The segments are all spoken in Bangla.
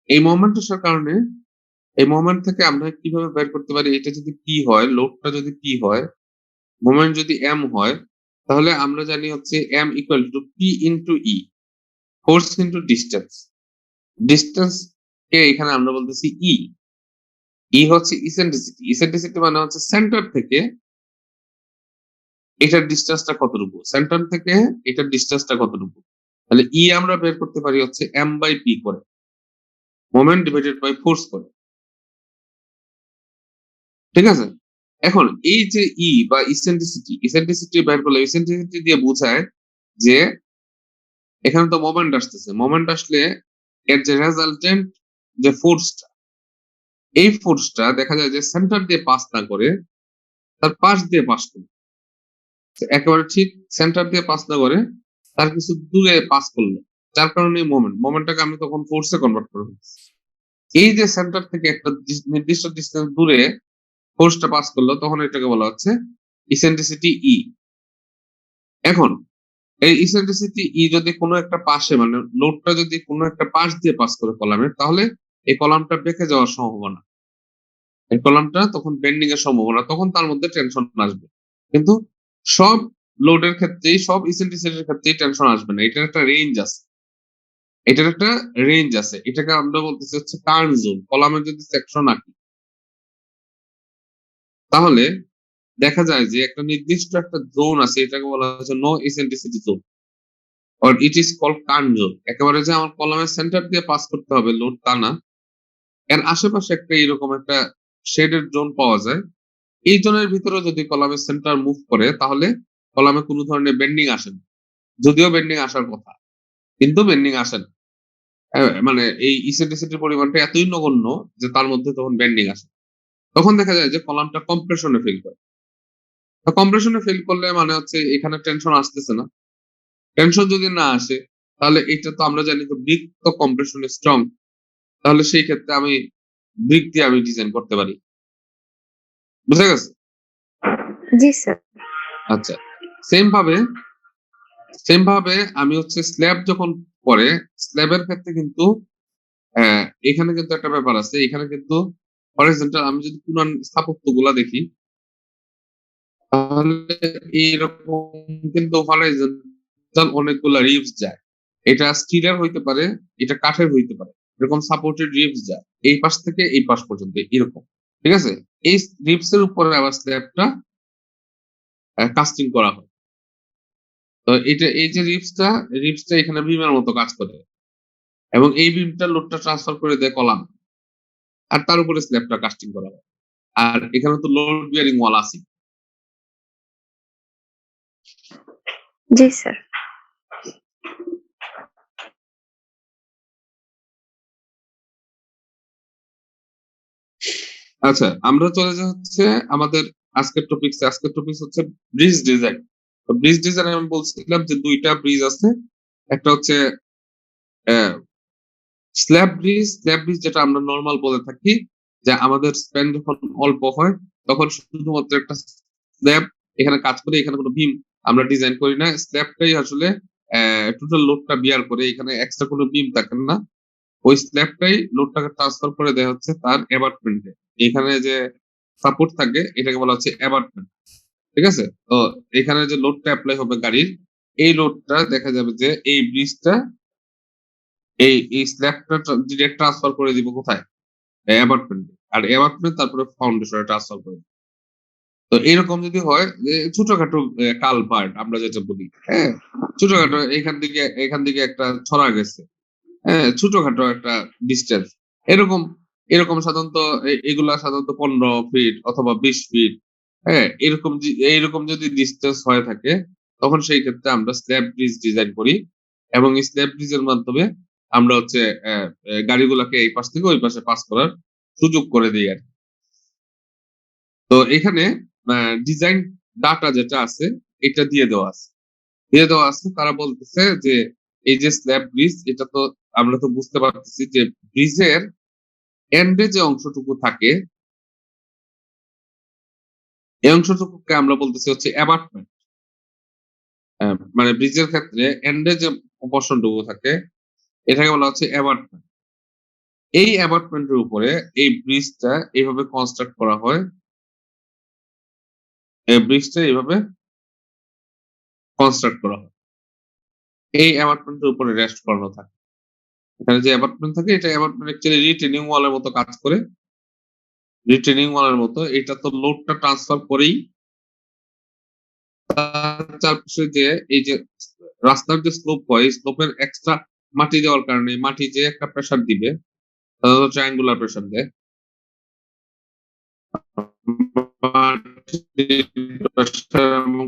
এই মোমেন্ট আসার কারণে এই মোমেন্ট থেকে আমরা কিভাবে বের করতে পারি, এটা যদি পি হয়, লোডটা যদি পি হয়, মোমেন্ট যদি এম হয়, তাহলে আমরা জানি হচ্ছে M equal to P into E, force into distance. Distance কে এখানে আমরা বলতেছি ই। ই হচ্ছে ইসেন্ট্রিসিটি। ইসেন্ট্রিসিটি মানে হচ্ছে সেন্টার থেকে এটার ডিস্টেন্সটা কতটুকু, সেন্টার থেকে এটার ডিস্টেন্সটা কতটুকু। তাহলে ই আমরা বের করতে পারি হচ্ছে এম বাই পি করে, মোমেন্ট ডিভাইডেড বাই ফোর্স করে। ঠিক আছে? এখন এই যে ই বা ইসেন্ট্রিসিটি, ইসেন্ট্রিসিটি বের করলে ইসেন্ট্রিসিটি দিয়ে বোঝায় যে এখানে তো মোমেন্ট আসতেছে, মোমেন্ট আসলে এর যে রেজাল্টেন্ট যে ফোর্সটা, এই ফোর্সটা দেখা যায় যে সেন্টার দিয়ে পাস না করে তার পাশ দিয়ে পাস করে, একেবারে ঠিক সেন্টার দিয়ে পাস না করে তার কিছু দূরে পাস করলো, যার কারণে মোমেন্টটাকে আমি তখন ফোর্সে কনভার্ট করে ফেলছি। এই যে সেন্টার থেকে একটা নির্দিষ্ট ডিস্টেন্স দূরে ফোর্সটা পাস করলো, তখন এটাকে বলা হচ্ছে ইসেন্ট্রিসিটি ই। এখন এই ইসেন্ট্রিসিটি ই যদি কোনো একটা পাশে, মানে লোডটা যদি কোনো একটা পাশ দিয়ে পাস করে কলামের, তাহলে এই কলামটা বেঁকে যাওয়ার সম্ভাবনা, এই কলামটা তখন বেন্ডিং এর সম্ভাবনা, তখন তার মধ্যে টেনশন আসবে। কিন্তু সব লোডের ক্ষেত্রেই, সব ইসেন্ট্রিসিটির ক্ষেত্রেই টেনশন আসবে না। এটার একটা রেঞ্জ আছে, এটার একটা রেঞ্জ আছে। এটাকে আমরা বলতেছি হচ্ছে টার্ন জোন। কলামের যদি সেকশন আঁকি, তাহলে দেখা যায় যে একটা নির্দিষ্ট একটা জোন আছে, এটাকে বলা হচ্ছে no eccentricity zone, or it is called turn zone. একেবারে যে আমার কলামের সেন্টার দিয়ে পাস করতে হবে লোড, তা না। এর আশেপাশে একটা এরকম একটা শেডের জোন পাওয়া যায়। এই জোনের ভিতরে যদি কলামের সেন্টার মুভ করে, তাহলে কলামে কোনো ধরনের বেন্ডিং আসে না। যদিও বেন্ডিং আসার কথা, কিন্তু বেন্ডিং আসে না। মানে এই ইসেন্ট্রিসিটির পরিমাণটা এতই নগণ্য যে তার মধ্যে তখন বেন্ডিং আসে। তখন দেখা যায় যে কলামটা কম্প্রেশনে ফেল করে। তো কম্প্রেশনে ফেল করলে মানে হচ্ছে এখানে টেনশন আসতেছে না। টেনশন যদি না আসে, তাহলে এটা তো আমরা জানি তো ব্রিক তো কম্প্রেশনে স্ট্রং। তাহলে সেই ক্ষেত্রে আমি ব্রিক দিয়ে আমি ডিজাইন করতে পারি। বুঝা গেছে? জি স্যার। আচ্ছা, সেম ভাবে সেম ভাবে আমি হচ্ছে স্ল্যাব যখন পরে, স্ল্যাবের ক্ষেত্রে কিন্তু এখানে কিন্তু একটা ব্যাপার আছে। এখানে কিন্তু হরিজন্টাল, আমি যদি পুরান স্থাপত্য গুলা দেখি, তাহলে এইরকম কিন্তু হরাইজন্টাল অনেকগুলা রিবস যায়। এটা স্টিলের হইতে পারে, এটা কাঠের হইতে পারে। এরকম সাপোর্টেড রিবস যায় এই পাশ থেকে এই পাশ পর্যন্ত, এরকম। ঠিক আছে? এই রিবস এর উপরে আবার স্ল্যাবটা কাস্টিং করা হয়। তো এটা, এই যে রিবসটা এখানে বিমের মতো কাজ করে, এবং এই বিমটা লোডটা ট্রান্সফার করে দেয় কলাম, আর তার উপরে স্ল্যাবটা কাস্টিং করা হয়। আর এখানে তো লোড বিয়ারিং ওয়াল আছে। জি স্যার। আচ্ছা, আমরা চলে যাচ্ছে আমাদের আজকের টপিকস হচ্ছে ব্রিজ ডিজাইন। তো ব্রিজ ডিজাইন আমি বলছিলাম যে দুইটা ব্রিজ আছে। একটা হচ্ছে স্ল্যাব ব্রিজ যেটা আমরা নর্মাল বলে থাকি, যে আমাদের স্প্যান যখন অল্প হয়, তখন শুধুমাত্র একটা স্ল্যাব এখানে কাজ করে, এখানে কোনো বিম আমরা ডিজাইন করি না। স্ল্যাবটাই আসলে টোটাল লোডটা বিয়ার করে, এখানে এক্সট্রা কোনো বিম থাকে না। ওই স্ল্যাবটাই লোডটাকে ট্রান্সফার করে দেওয়া হচ্ছে তার অ্যাবাটমেন্টে। এখানে যে সাপোর্ট থাকে, এটাকে বলা হচ্ছে অ্যাবাটমেন্ট। ঠিক আছে? তো এখানে যে লোডটা অ্যাপ্লাই হবে গাড়ির, এই লোডটা দেখা যাবে যে এই ব্রিজটা এই স্ল্যাবটা ডিরেক্ট ট্রান্সফার করে দিব কোথায়, অ্যাবাটমেন্টে। আর অ্যাবাটমেন্ট তারপরে ফাউন্ডেশনে ট্রান্সফার করে দিব। তো এরকম যদি হয় যে ছোটখাটো কালভার্ট আমরা যেটা বলি, হ্যাঁ, ছোটখাটো এখান থেকে একটা ছড়া গেছে, হ্যাঁ, ছোটখাটো একটা ডিস্টেন্স, এরকম এরকম সাধারণত এগুলা সাধারণত 15 ফিট অথবা 20 ফিট, হ্যাঁ, এইরকম যদি ডিস্টেন্স হয়ে থাকে, তখন সেই ক্ষেত্রে আমরা স্ল্যাব ব্রিজ ডিজাইন করি, এবং এই স্ল্যাব ব্রিজের মাধ্যমে আমরা হচ্ছে গাড়িগুলাকে এই পাশ থেকে ওই পাশে পাস করার সুযোগ করে দিই আর কি। তো এখানে ডিজাইন ডাটা যেটা আছে, এটা দিয়ে দেওয়া আছে। তারা বলতেছে যে এই যে স্ল্যাব ব্রিজ, এটা তো আমরা তো বুঝতে পারতেছি যে ব্রিজের এন্ডে যে অংশটুকু থাকে, এই অংশটুকুকে আমরা বলতেছি হচ্ছে অ্যাবাটমেন্ট। মানে ব্রিজের ক্ষেত্রে এন্ডে যে পোর্শনটুকু থাকে, এটাকে বলা হচ্ছে অ্যাবাটমেন্ট। এই অ্যাপার্টমেন্টের উপরে এই ব্রিজটা এইভাবে কনস্ট্রাক্ট করা হয়, এই ব্রিজটা এইভাবে কনস্ট্রাক্ট করা হয়। এই অ্যাপার্টমেন্টের উপরে রেস্ট করানো থাকে। এখানে যে অ্যাপার্টমেন্ট থাকে এটা অ্যাপার্টমেন্ট অ্যাকচুয়ালি রিটেনিং ওয়ালের মতো কাজ করে। রিটেনিং ওয়ালের মতো এটা তো লোডটা ট্রান্সফার করেই তার চারপাশে যে এই যে রাস্তার যে স্লোপ হয়, এই স্লোপের এক্সট্রা মাটি দেওয়ার কারণে মাটি যে একটা প্রেসার দিবে, সাধারণত ট্রায়াঙ্গুলার প্রেসার দেয়।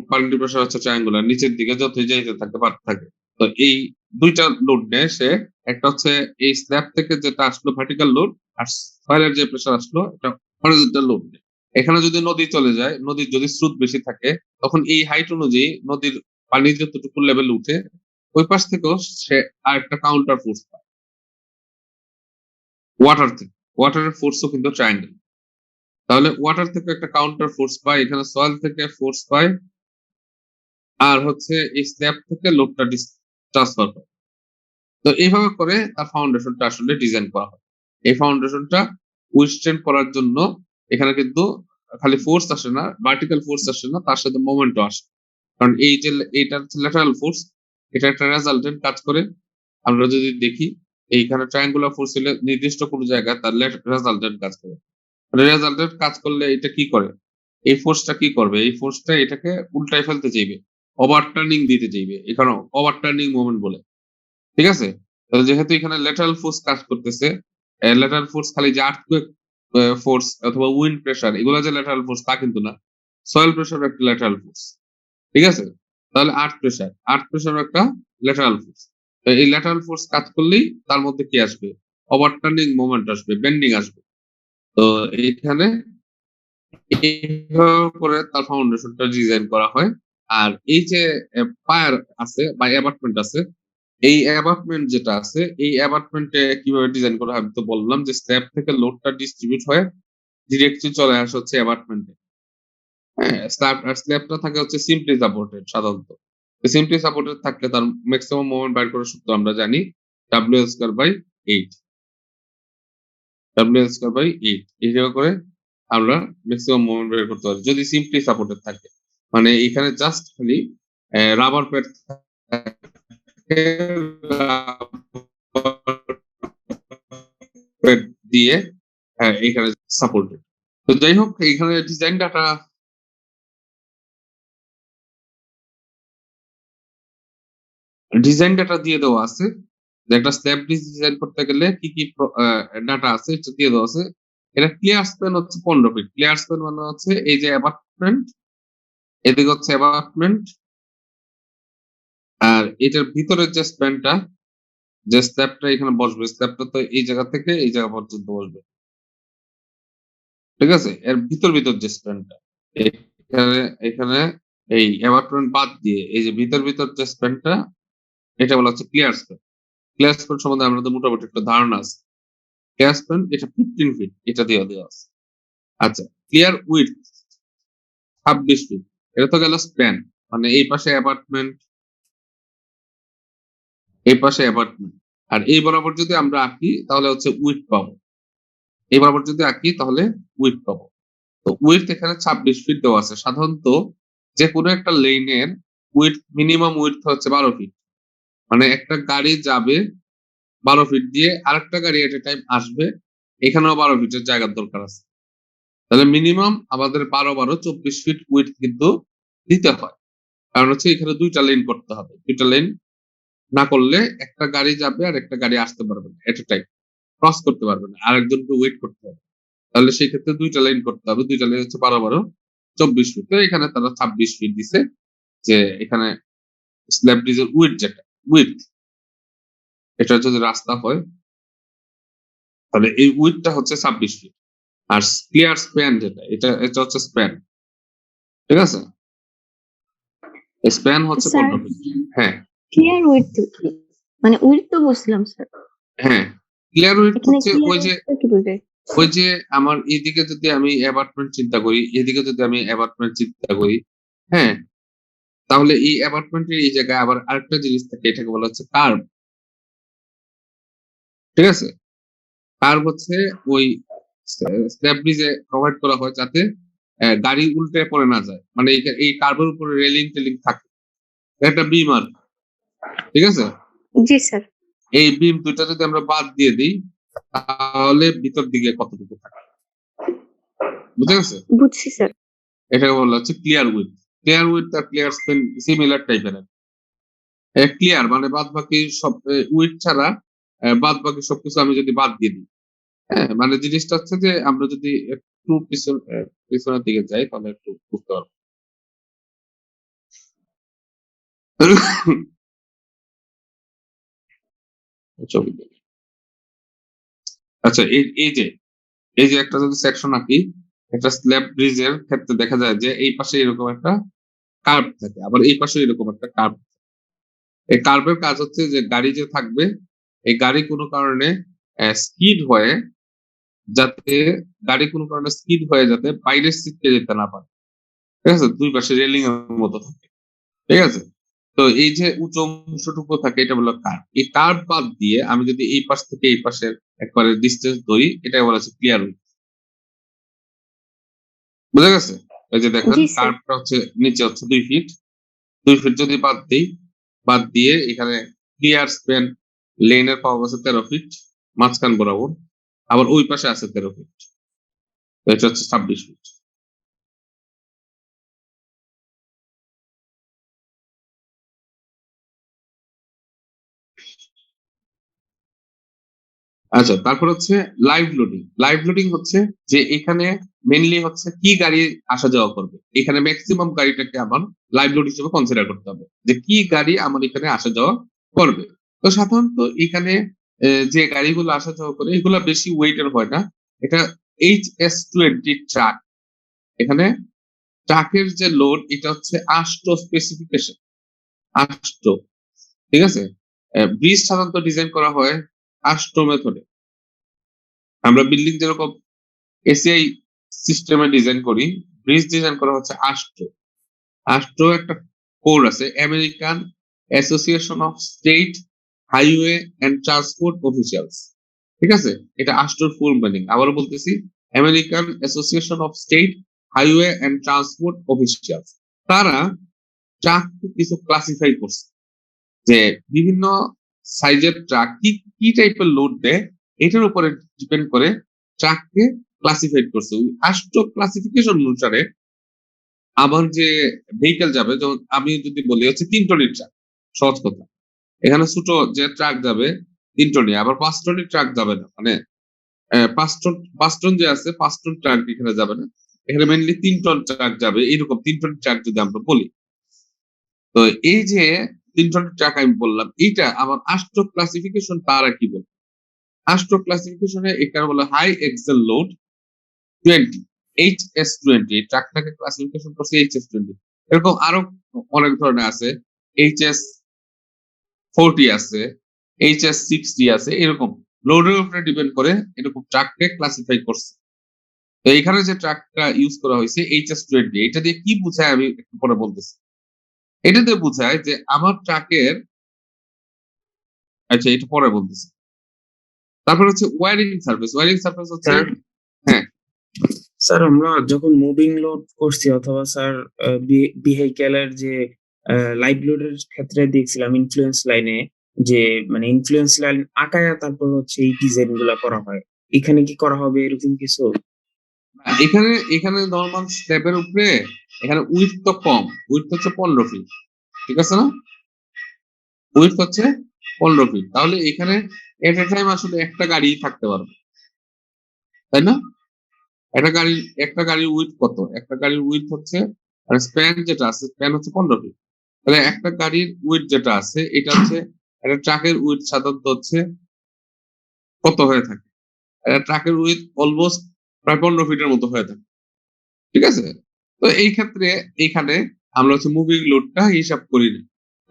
পানির প্রেসার হচ্ছে ট্রায়াঙ্গুলার, নিচের দিকে যতই যাইতে থাকে বাড়তে থাকে। তো এই দুইটা লোড নেয় সে, একটা হচ্ছে এই স্ল্যাব থেকে যেটা আসলো ভার্টিক্যাল লোড, আর সয়েলের যে প্রেসার আসলো এটা হরিজন্টাল লোড নেয়। এখানে যদি নদী চলে যায়, নদীর যদি স্রোত বেশি থাকে, তখন এই হাইট অনুযায়ী নদীর পানি যতটুকু লেভেল উঠে, ওই পাশ থেকেও সে আর একটা কাউন্টার ফোর্স পায় ওয়াটার থেকে। ওয়াটারের ফোর্সও কিন্তু ট্রায়াঙ্গেল। তাহলে ওয়াটার থেকে একটা কাউন্টার ফোর্স পায়, এখানে সয়েল থেকে ফোর্স পায়, আর হচ্ছে এই স্ল্যাব থেকে লোডটা ট্রান্সফার করে। তো এইভাবে করে তার ফাউন্ডেশনটা আসলে ডিজাইন করা হয়। এই ফাউন্ডেশনটা উইথস্ট্যান্ড করার জন্য এখানে কিন্তু খালি ফোর্স আসে না, ভার্টিক্যাল ফোর্স আসে না, তার সাথে মোমেন্টও আসে। কারণ এই যে এইটা হচ্ছে ল্যাটারাল ফোর্স, এটা একটা রেজাল্টেন্ট কাজ করে। আমরা যদি দেখি এইখানে ট্রায়াঙ্গুলার ফোর্স হলে নির্দিষ্ট কোনো জায়গায় তার রেজাল্টেন্ট কাজ করে। রেজাল্টেন্ট কাজ করলে এটা কি করে, এই ফোর্সটা কি করবে, এই ফোর্সটা এটাকে উল্টায় ফেলতে চাইবে, ওভারটার্নিং দিতে চাইবে, এখানে ওভারটার্নিং মোমেন্ট বলে। ঠিক আছে? তো যেহেতু এখানে ল্যাটারাল ফোর্স কাজ করতেছে, ল্যাটারাল ফোর্স খালি যে আর্থকুয়েক ফোর্স অথবা উইন্ড প্রেসার এগুলো যে ল্যাটারাল ফোর্স তা কিন্তু না। সয়েল প্রেসার একটা ল্যাটারাল ফোর্স। ঠিক আছে? তাহলে আর্থ প্রেসার একটা ল্যাটারাল ফোর্স। তো এই ল্যাটারাল ফোর্স কাজ করলেই তার মধ্যে কি আসবে? ওভারটার্নিং মোমেন্ট আসবে, বেন্ডিং আসবে। তো এইখানে এইভাবে করে তার ফাউন্ডেশনটা ডিজাইন করা হয়। আর এই যে পায়ার আছে বা অ্যাবাটমেন্ট আছে, এই অ্যাবাটমেন্ট যেটা আছে, এই অ্যাবাটমেন্টে কিভাবে ডিজাইন করা হয় আমি তো বললাম যে স্ল্যাব থেকে লোডটা ডিস্ট্রিবিউট হয়ে ডিরেক্টলি চলে আসে হচ্ছে অ্যাবাটমেন্টে। হ্যাঁ, স্ল্যাবটা থাকে হচ্ছে সিম্পলি সাপোর্টেড সাধারণত। সিম্পলি সাপোর্টেড থাকলে তার ম্যাক্সিমাম মোমেন্ট বাইর করার সূত্র আমরা জানি WL²/8। WL²/8 এইভাবে করে আমরা ম্যাক্সিমাম মোমেন্ট বের করতে পারি যদি সিম্পলি সাপোর্টেড থাকে। মানে এখানে জাস্ট খালি রাবার প্যাড থাকে, প্যাড দিয়ে হ্যাঁ এখানে সাপোর্টেড। তো যাই হোক এখানে ডিজাইন ডাটা দিয়ে দেওয়া আছে যে একটা স্ল্যাব ব্রিজ ডিজাইন করতে গেলে কি কি ডাটা আছে এটা দিয়ে দেওয়া আছে। এটা ক্লিয়ার স্প্যান হচ্ছে 15 ফিট। ক্লিয়ার স্প্যান মানে হচ্ছে এই যে অ্যাপার্টমেন্ট, এদিকে হচ্ছে অ্যাপার্টমেন্ট, আর এটার ভিতরের যে স্প্যানটা, যে স্ল্যাবটা এখানে বসবে, স্ল্যাবটা তো এই জায়গা থেকে এই জায়গা পর্যন্ত বসবে। ঠিক আছে? এর ভিতর যে স্প্যানটা, এখানে এখানে এই অ্যাপার্টমেন্ট বাদ দিয়ে এই যে ভিতর যে স্প্যানটা, এটা বলা হচ্ছে ক্লিয়ার স্প্যান। ক্লিয়ার স্প্যান সম্বন্ধে আমাদের মোটামুটি একটা ধারণা আছে। ক্লিয়ার স্প্যান এটা 15 ফিট, এটা দেওয়া আছে। আচ্ছা, ক্লিয়ার উইডথ 26 ফিট। এটা তো গেল স্প্যান, মানে এই পাশে অ্যাপার্টমেন্ট, এই পাশে অ্যাপার্টমেন্ট, আর এই বরাবর যদি আমরা আঁকি তাহলে হচ্ছে উইডথ পাবো। এই বরাবর যদি আঁকি তাহলে উইডথ পাবো। তো উইডথ এখানে 26 ফিট দেওয়া আছে। সাধারণত যে কোনো একটা লেনের মিনিমাম উইডথ হচ্ছে 12 ফিট। মানে একটা গাড়ি যাবে 12 ফিট দিয়ে, আরেকটা গাড়ি এট এ টাইম আসবে, এখানেও 12 ফিটের জায়গার দরকার আছে। তাহলে মিনিমাম আমাদের 12 24 ফিট উইডথ কিন্তু দিতে হয়। কারণ হচ্ছে এখানে দুইটা লেন করতে হবে। দুইটা লেন না করলে একটা গাড়ি যাবে আর একটা গাড়ি আসতে পারবে না এট এ টাইম, ক্রস করতে পারবে না, আরেকজনকে ওয়েট করতে হবে। তাহলে সেই ক্ষেত্রে দুইটা লাইন করতে হবে। দুইটা লাইন হচ্ছে 12 24 ফিট। তো এখানে তারা 26 ফিট দিছে, যে এখানে স্ল্যাব ব্রিজের উইথ এটা যদি রাস্তা হয় তাহলে এই উইথটা হচ্ছে 26 ফিট। আর ক্লিয়ার স্প্যান যেটা, এটা হচ্ছে স্প্যান। ঠিক আছে? স্প্যান হচ্ছে স্যার 15 ফিট। হ্যাঁ ক্লিয়ার উইডথ কি? মানে উইডথ তো বুঝলাম স্যার, হ্যাঁ, ক্লিয়ার উইথ এখানে হচ্ছে ক্লিয়ার ওই যে উইডথ কি বুঝে? আমার এইদিকে যদি আমি অ্যাপার্টমেন্ট চিন্তা করি, এদিকে যদি আমি অ্যাপার্টমেন্ট চিন্তা করি, হ্যাঁ, তাহলে এই অ্যাপার্টমেন্টের এই জায়গায় আবার আরেকটা জিনিস থাকে, এটাকে বলা হচ্ছে কার্ভ। ঠিক আছে? কার্ভ হচ্ছে ওই স্ল্যাব ব্রিজে প্রোভাইড করা হয় যাতে গাড়ি উল্টে পড়ে না যায়, মানে এই কার্ভের উপরে রেলিং টেলিং থাকে, একটা বিম আর, ঠিক আছে। জি স্যার। এই বিম দুইটা যদি আমরা বাদ দিয়ে দিই তাহলে ভিতর দিকে কতটুকু থাকে, বুঝে গেছে? বুঝছি স্যার। এটাকে বলা হচ্ছে ক্লিয়ার উইথ। ক্লিয়ার উইথ আর ক্লিয়ার স্পেন সিমিলার টাইপের। ক্লিয়ার মানে বাদ বাকি সব উইথ ছাড়া বাদ বাকি সবকিছু আমি যদি বাদ দিয়ে দিই, হ্যাঁ, মানে জিনিসটা হচ্ছে যে আমরা যদি একটু পিছনের দিকে যাই তাহলে একটু বুঝতে পারবো। ছবি দেখি। আচ্ছা, এই যে একটা যদি সেকশন আঁকি, একটা স্ল্যাব ব্রিজের ক্ষেত্রে দেখা যায় যে এই পাশে এরকম একটা কার্ভ থাকে, আবার এই পাশে এরকম একটা কার্ভ। এই কার্ভের কাজ হচ্ছে যে গাড়ি যে থাকবে, এই গাড়ি কোনো কারণে স্কিড হয়ে যাতে যাতে বাইরের সিটকে যেতে না পারে, ঠিক আছে, দুই পাশে রেলিং এর মতো থাকে, ঠিক আছে। তো এই যে উঁচু অংশটুকু থাকে এটা বলা কার্ভ। এই কার্ভ বাদ দিয়ে আমি যদি এই পাশ থেকে এই পাশের একবারে ডিস্টেন্স ধরি, এটা বলা হচ্ছে ক্লিয়ার উইথ। বুঝা গেছে? এই যে দেখেন জি স্যার। কার্ভটা হচ্ছে নিচে হচ্ছে 2 ফিট, 2 ফিট যদি বাদ দিয়ে এখানে ক্লিয়ার স্পেন লেনের পাওয়া গেছে 13 ফিট মাঝখান বরাবর, আবার ওই পাশে আছে 13 ফিট, এটা হচ্ছে 26 ফিট। আচ্ছা, তারপর হচ্ছে লাইভ লোডিং। লাইভ লোডিং হচ্ছে যে এখানে মেইনলি হচ্ছে কি গাড়ি আসা যাওয়া করবে, এখানে ম্যাক্সিমাম গাড়িটাকে আমার লাইভ লোড হিসেবে কনসিডার করতে হবে যে কি গাড়ি আমার এখানে আসা যাওয়া করবে। তো সাধারণত এখানে যে গাড়িগুলো আসা যাওয়া করে এগুলো বেশি ওয়েটের হয় না। এটা HS20 ট্রাক। এখানে ট্রাকের যে লোড এটা হচ্ছে 8 স্পেসিফিকেশন, 8, ঠিক আছে। ব্রিজ সাধারণত ডিজাইন করা হয় 8 মেথডে। আমরা বিল্ডিং যেরকম এসিআই সিস্টেমে ডিজাইন করি, ব্রিজ ডিজাইন করা হচ্ছে 8 একটা কোড আছে, American association of state highway and transportation officials, ঠিক আছে। এটা 8 ফুল মিনিং, আবারও বলতেছি, American association of state highway and transportation officials. তারা ট্রাক কিছু ক্লাসিফাই করছে যে বিভিন্ন সাইজের ট্রাক কি কি টাইপের লোড দেয়, এটার উপরে ডিপেন্ড করে ট্রাককে ক্লাসিফাইড করছে। ওই 8 ক্লাসিফিকেশন অনুসারে আমার যে ভেহিকেল যাবে, যেমন আমি যদি বলি হচ্ছে 3 টনের ট্রাক, সহজ কথা, এখানে ছোট যে ট্রাক যাবে 3 টনই, আবার 5 টনের ট্রাক যাবে না, মানে 5 টন যে আছে 5 টন ট্রাক এখানে যাবে না, এখানে মেনলি 3 টন ট্রাক যাবে, এরকম 3 টন ট্রাক যদি আমরা বলি। তো এই যে 3 টনের ট্রাক আমি বললাম, এইটা আমার 8 ক্লাসিফিকেশন, তারা কি বলে 8 ক্লাসিফিকেশনে এটা বলে হাই এক্সেল লোড 20, HS20, এই ট্রাকটাকে ক্লাসিফিকেশন করছে HS20। এরকম আরো অনেক ধরনের আছে, HS40 আছে, HS60 আছে, এরকম লোডের উপরে ডিপেন্ড করে এরকম ট্রাককে ক্লাসিফাই করছে। তো এখানে যে ট্রাকটা ইউজ করা হয়েছে HS20, এটা দিয়ে কি বোঝায় আমি একটু পরে বলতেছি। এটা দিয়ে বোঝায় যে আমার ট্রাকের, আচ্ছা এটা পরে বলতেছি। তারপর হচ্ছে ওয়ারিং সার্ভিস। ওয়ারিং সার্ভিস হচ্ছে, স্যার হ্যাঁ স্যার আমরা যখন মুভিং লোড করছি অথবা স্যার ভেহিকেলের যে লাইভ লোডের ক্ষেত্রে দেখছিলাম ইনফ্লুয়েন্স লাইনে যে মানে ইনফ্লুয়েন্স লাইন আঁকায়া তারপর হচ্ছে এই ডিজাইন গুলা করা হয়, এখানে কি করা হবে এরকম কিছু? এখানে এখানে নর্মাল স্ল্যাবের উপরে এখানে উইথ তো কম, উইথ হচ্ছে 15 ফিট, ঠিক আছে না, উইথ হচ্ছে 15 ফিট, তাহলে এখানে এট এ টাইম আসলে একটা গাড়ি থাকতে পারবে, তাই না। একটা গাড়ির উইথ কত, একটা গাড়ির উইথ হচ্ছে স্প্যান যেটা আছে, স্প্যান হচ্ছে 15 ফিট, তাহলে একটা গাড়ির উইথ যেটা আছে এটা হচ্ছে, একটা ট্রাকের উইথ সাধারণত হচ্ছে কত হয়ে থাকে, একটা ট্রাকের উইথ অলমোস্ট প্রায় 15 ফিটের মতো হয়ে থাকে, ঠিক আছে। তো এই ক্ষেত্রে এখানে আমরা হচ্ছে মুভিং লোডটা হিসাব করি না,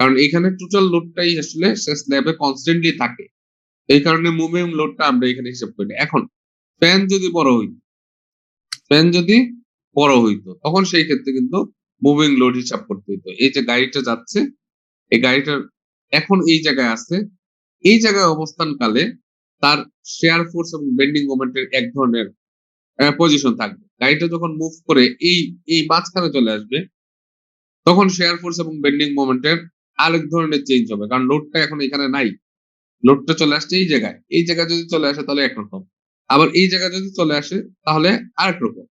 কারণ এখানে টোটাল লোডটাই আসলে স্ল্যাবে কনস্ট্যান্টলি থাকে, এই কারণে মুভিং লোডটা আমরা এখানে হিসাব করি না। এখন ফ্যান যদি বড় হইতো, তখন সেই ক্ষেত্রে কিন্তু মুভিং লোড হিসাব করতে হইতো। এই যে গাড়িটা যাচ্ছে, এই গাড়িটার এখন এই জায়গায় আছে, এই জায়গায় অবস্থানকালে তার শেয়ার ফোর্স এবং বেন্ডিং মোমেন্টের এক ধরনের পজিশন থাকবে। গাড়িটা যখন মুভ করে এই মাঝখানে চলে আসবে, তখন শেয়ার ফোর্স এবং বেন্ডিং মোমেন্টের আরেক ধরনের চেঞ্জ হবে, কারণ লোডটা এখন এখানে নাই। লোডটা চলে আসছে এই জায়গায়, এই জায়গায় যদি চলে আসে তাহলে একরকম, আবার এই জায়গায় যদি চলে আসে তাহলে আরেক রকম।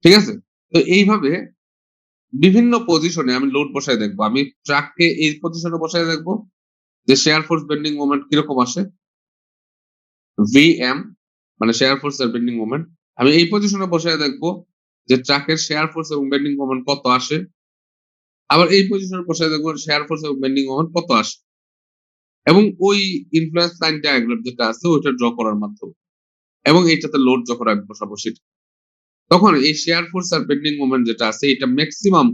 ঠিক আছে? তো এইভাবে বিভিন্ন পজিশনে আমি লোড বসায় দেখবো। আমি ট্রাককে এই পজিশনে বসায় দেখবো যে শেয়ার ফোর্স বেন্ডিং মোমেন্ট কিরকম আসে, ভিএম মানে শেয়ার ফোর্স এর বেন্ডিং মোমেন্ট। আমি এই পজিশনে বসায় দেখবো যে ট্রাকের শেয়ার ফোর্স এবং বেন্ডিং মোমেন্ট কত আসে, আবার এই পজিশনে বসায় দেখবো শেয়ার ফোর্স এবং বেন্ডিং মোমেন্ট কত আসে, এবং ওই ইনফ্লুয়েন্স লাইন ডায়াগ্রাম যেটা আছে ওইটা ড্র করার মাধ্যমে, এবং এইটাতে লোড যখন আমি বসাবো সেটা, তখন এই শেয়ার ফোর্স আর বেন্ডিং মোমেন্ট যেটা আছে এটা ম্যাক্সিমাম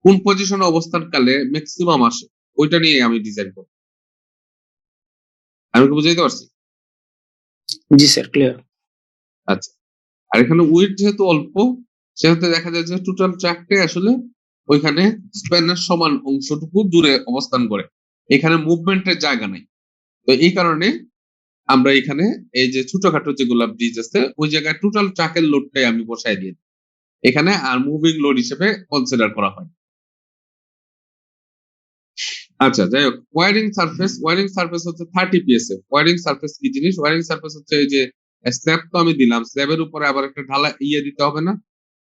কোন পজিশনে অবস্থানকালে ম্যাক্সিমাম আসে ওইটা নিয়ে আমি ডিজাইন করব। আমি কি বুঝাইতে পারছি? জি স্যার, ক্লিয়ার। আচ্ছা, আর এখানে উইডথ যেহেতু অল্প, সেহেতু দেখা যায় যে টোটাল ট্র্যাকটাই আসলে ওইখানে স্প্যানের সমান অংশটুকু দূরে অবস্থান করে, এখানে মুভমেন্টের জায়গা নাই। তো এই কারণে আমরা এখানে এই যে ছোটখাটো যেগুলা ব্রিজ আছে ওই জায়গায় টোটাল ট্রাকের লোডটাই আমি বসাই দিই এখানে, আর মুভিং লোড হিসেবে কনসিডার করা হয়। আচ্ছা, যাই হোক, ওয়ারিং সারফেস হচ্ছে 30 পিএসএফ। ওয়ারিং সারফেস কি জিনিস? ওয়ারিং সারফেস হচ্ছে এই যে স্ল্যাব তো আমি দিলাম, স্ল্যাবের উপরে আবার একটা ঢালা দিতে হবে না,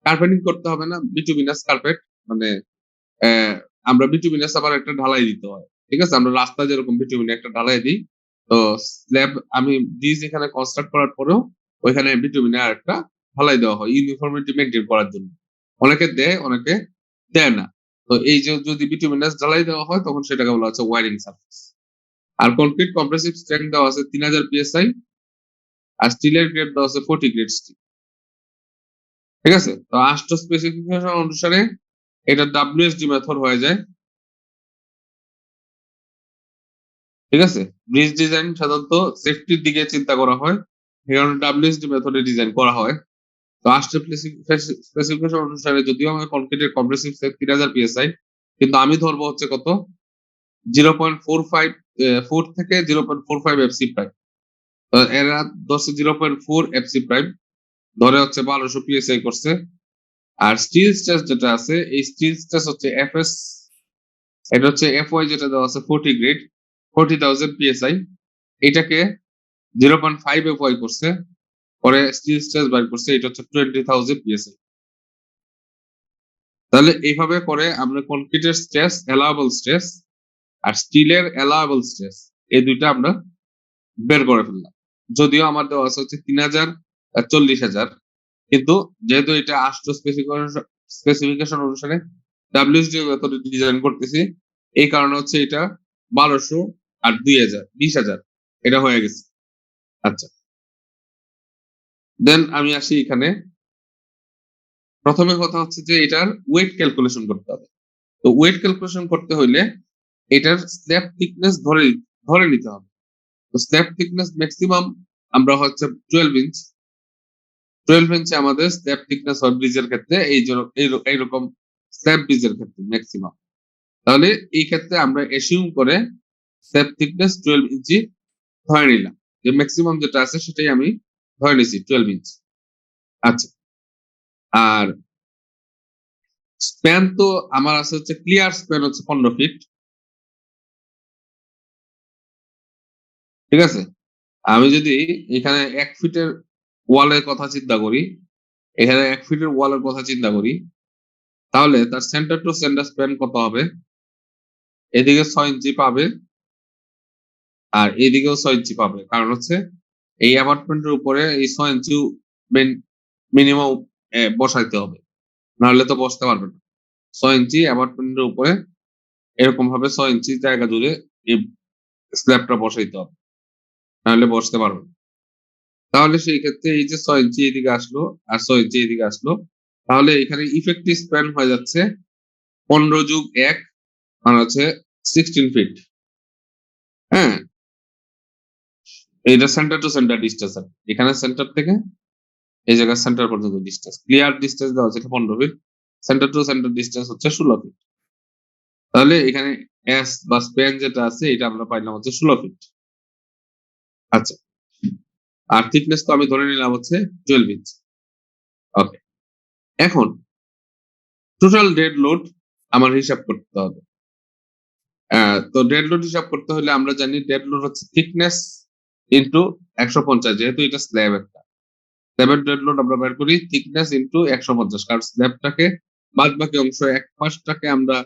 কার্পেটিং করতে হবে না, বিটুমিনাস কার্পেট, মানে আমরা বিটুমিনাস আবার একটা ঢালাই দিতে হয়। ঠিক আছে, আমরা রাস্তা যেরকম বিটুমিনে একটা ঢালাই দিই, তো স্ল্যাব আমি ব্রিজ এখানে কনস্ট্রাক্ট করার পরেও ওইখানে বিটুমিনে আর একটা ঢালাই দেওয়া হয় ইউনিফর্মিটি মেনটেন করার জন্য। অনেকে দেয়, অনেকে দেয় না। তো এই যে যদি বিটুমিনাস ঢালাই দেওয়া হয় তখন সেটাকে বলা হচ্ছে ওয়ারিং সারফেস। আর কনক্রিট কম্প্রেসিভ স্ট্রেংথ দেওয়া আছে 3000 পিএসআই, আর স্টিলের গ্রেড দেওয়া আছে 40 গ্রেড স্টিল। ঠিক আছে, তো আস্ট স্পেসিফিকেশন অনুসারে এটা WSD মেথড হয়ে যায়। ঠিক আছে, ব্রিজ ডিজাইন সাধারণত সেফটির দিকে চিন্তা করা হয়, এই কারণে WSD মেথডে ডিজাইন করা হয়। তো আস্ট স্পেসিফিকেশন অনুসারে যদিও আমার কনক্রিটের কম্প্রেসিভ স্ট্রেংথ 3000 পিএসআই, কিন্তু আমি ধরবো হচ্ছে কত 0.45 ফুট থেকে 0.45 এফসি প্রাইম। এরা ধরছে 0.4 এফসি প্রাইম, ধরে হচ্ছে 1200 পিএসআই করছে। আর স্টিল স্ট্রেস যেটা আছে, এই স্টিল স্ট্রেস হচ্ছে এফএস, এটা হচ্ছে এফওয়াই যেটা দেওয়া আছে 40 গ্রেড 40,000 পিএসআই, এটাকে 0.5 এফওয়াই করছে, পরে স্টিল স্ট্রেস বাইর করছে, এটা হচ্ছে 20,000 পিএসআই। তাহলে এইভাবে করে আমরা কনক্রিটের স্ট্রেস, অ্যালাউয়েবল স্ট্রেস, আর স্টিলের অ্যালাউয়েবল স্ট্রেস, এই দুইটা আমরা বের করে ফেললাম। যদিও আমার দেওয়া আছে হচ্ছে 3000 আর 40,000, কিন্তু যেহেতু এটা আস্ট স্পেসিফিকেশন অনুসারে WSD মেথডে ডিজাইন করতেছি, এই কারণে হচ্ছে এটা 1200 আর 2000 20,000 এটা হয়ে গেছে। আচ্ছা, দেন আমি আসি এখানে। প্রথমে কথা হচ্ছে যে এটার ওয়েট ক্যালকুলেশন করতে হবে। তো ওয়েট ক্যালকুলেশন করতে হইলে এটার স্ল্যাব থিকনেস ধরে নিতে হবে। তো স্ল্যাব থিকনেস ম্যাক্সিমাম আমরা হচ্ছে 12 ইঞ্চ। 12 ইঞ্চে আমাদের স্ল্যাব থিকনেস হয় ব্রিজের ক্ষেত্রে, এইরকম স্ল্যাব ব্রিজের ক্ষেত্রে ম্যাক্সিমাম। তাহলে এই ক্ষেত্রে আমরা এসিউম করে স্ল্যাব থিকনেস 12 ইঞ্চি ধরে নিলাম, যে ম্যাক্সিমাম যেটা আছে সেটাই আমি ধরে নিছি 12 ইঞ্চি। আচ্ছা, আর স্প্যান তো আমার আছে হচ্ছে ক্লিয়ার স্প্যান হচ্ছে 15 ফিট। ঠিক আছে, আমি যদি এখানে 1 ফিটের ওয়ালের কথা চিন্তা করি, এখানে 1 ফিটের ওয়ালের কথা চিন্তা করি, তাহলে তার সেন্টার টু সেন্টার স্প্যান কত হবে? এদিকে 6 ইঞ্চি পাবে আর এদিকেও 6 ইঞ্চি পাবে, কারণ হচ্ছে এই অ্যাপার্টমেন্টের উপরে এই 6 ইঞ্চি মিনিমাম বসাইতে হবে, নাহলে তো বসতে পারবে না। 6 ইঞ্চি অ্যাপার্টমেন্টের উপরে এরকম ভাবে 6 ইঞ্চি জায়গা জুড়ে এই স্ল্যাবটা বসাইতে হবে, নাহলে বসতে পারবে না। তাহলে সেই ক্ষেত্রে এই যে 6 ইঞ্চি এদিকে আসলো আর 6 ইঞ্চি এদিকে আসলো, তাহলে এখানে ইফেক্টিভ স্প্যান হয়ে যাচ্ছে 15 যোগ 1 মানে হচ্ছে 16 ফিট। হ্যাঁ, এটা সেন্টার টু সেন্টার ডিস্টেন্স, এখানে সেন্টার থেকে এই জায়গায় সেন্টার পর্যন্ত ডিস্টেন্স, ক্লিয়ার ডিস্টেন্স দেওয়া আছে 15 feet, centre to centre distance হচ্ছে 16 ফিট। তাহলে এখানে এস বা স্প্যান যেটা আছে এটা আমরা পাইলাম হচ্ছে 16 ফিট। আচ্ছা, আর থিকনেস তো আমি ধরে নিলাম হচ্ছে 12 ইঞ্চ। ওকে, এখন টোটাল ডেড লোড আমার হিসাব করতে হবে। তো ডেড লোড হিসাব করতে হলে আমরা জানি ডেড লোড হচ্ছে থিকনেস ইন্টু 150, যেহেতু এটা স্ল্যাব একটা। স্ল্যাবের ডেড লোড আমরা বের করি থিকনেস ইন্টু 150, কারণ স্ল্যাবটাকে বাদ বাকি অংশ এক পাশটাকে আমরা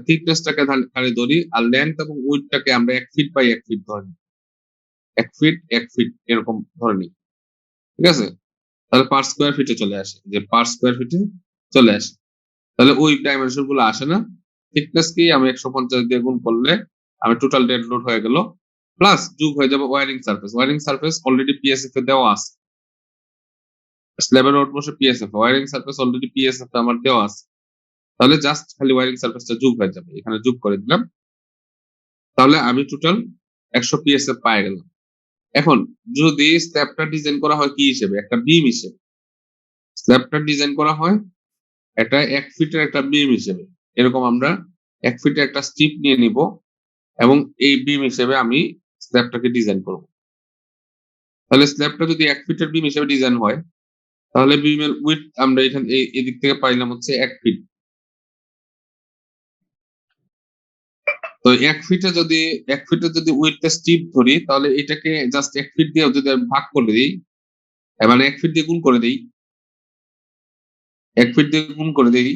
থিকনেসটাকে খালি ধরি, আর লেন্থ এবং উইডটাকে আমরা 1 ফিট বাই 1 ফিট ধরে নিই। 1 ফিট 1 ফিট এরকম ধরে নিই, ঠিক আছে? তাহলে পার স্কোয়ার ফিটে চলে আসে, যে পার স্কোয়ার ফিটে চলে আসে। তাহলে ওই ডাইমেনশন গুলো আসে না। থিকনেস কি আমি 150 দিয়ে গুণ করলে আমি টোটাল ডেড লোড হয়ে গেল, প্লাস যোগ হয়ে যাবে wearing surface. Wearing surface already PSF এ দেওয়া আছে, স্ল্যাবের রড বসে PSF, wearing surface already PSF আমার দেওয়া আছে। তাহলে জাস্ট খালি ওয়ারিং সারফেসটা যোগ হয়ে যাবে, এখানে যোগ করে দিলাম। তাহলে আমি টোটাল 100 পিএসএফ পাই গেলাম। এখন যদি স্ল্যাবটা ডিজাইন করা হয় কি হিসেবে, একটা বিম হিসেবে স্ল্যাবটা ডিজাইন করা হয়, এটা 1 ফিটের একটা বিম হিসেবে, এরকম আমরা 1 ফিটের একটা স্ট্রিপ নিয়ে নিব এবং এই বিম হিসেবে আমি স্ল্যাবটাকে ডিজাইন করব। তাহলে স্ল্যাবটা যদি 1 ফিটের বিম হিসেবে ডিজাইন হয়, তাহলে বিমের উইডথ আমরা এখানে এদিক থেকে পাইলাম হচ্ছে 1 ফিট। তো 1 ফিটে যদি উইডথে স্ট্রিপ ধরি, তাহলে এটাকে জাস্ট 1 ফিট দিয়ে যদি আমি ভাগ করে দিই, মানে 1 ফিট দিয়ে গুণ করে দিই, 1 ফিট দিয়ে গুণ করে দিই,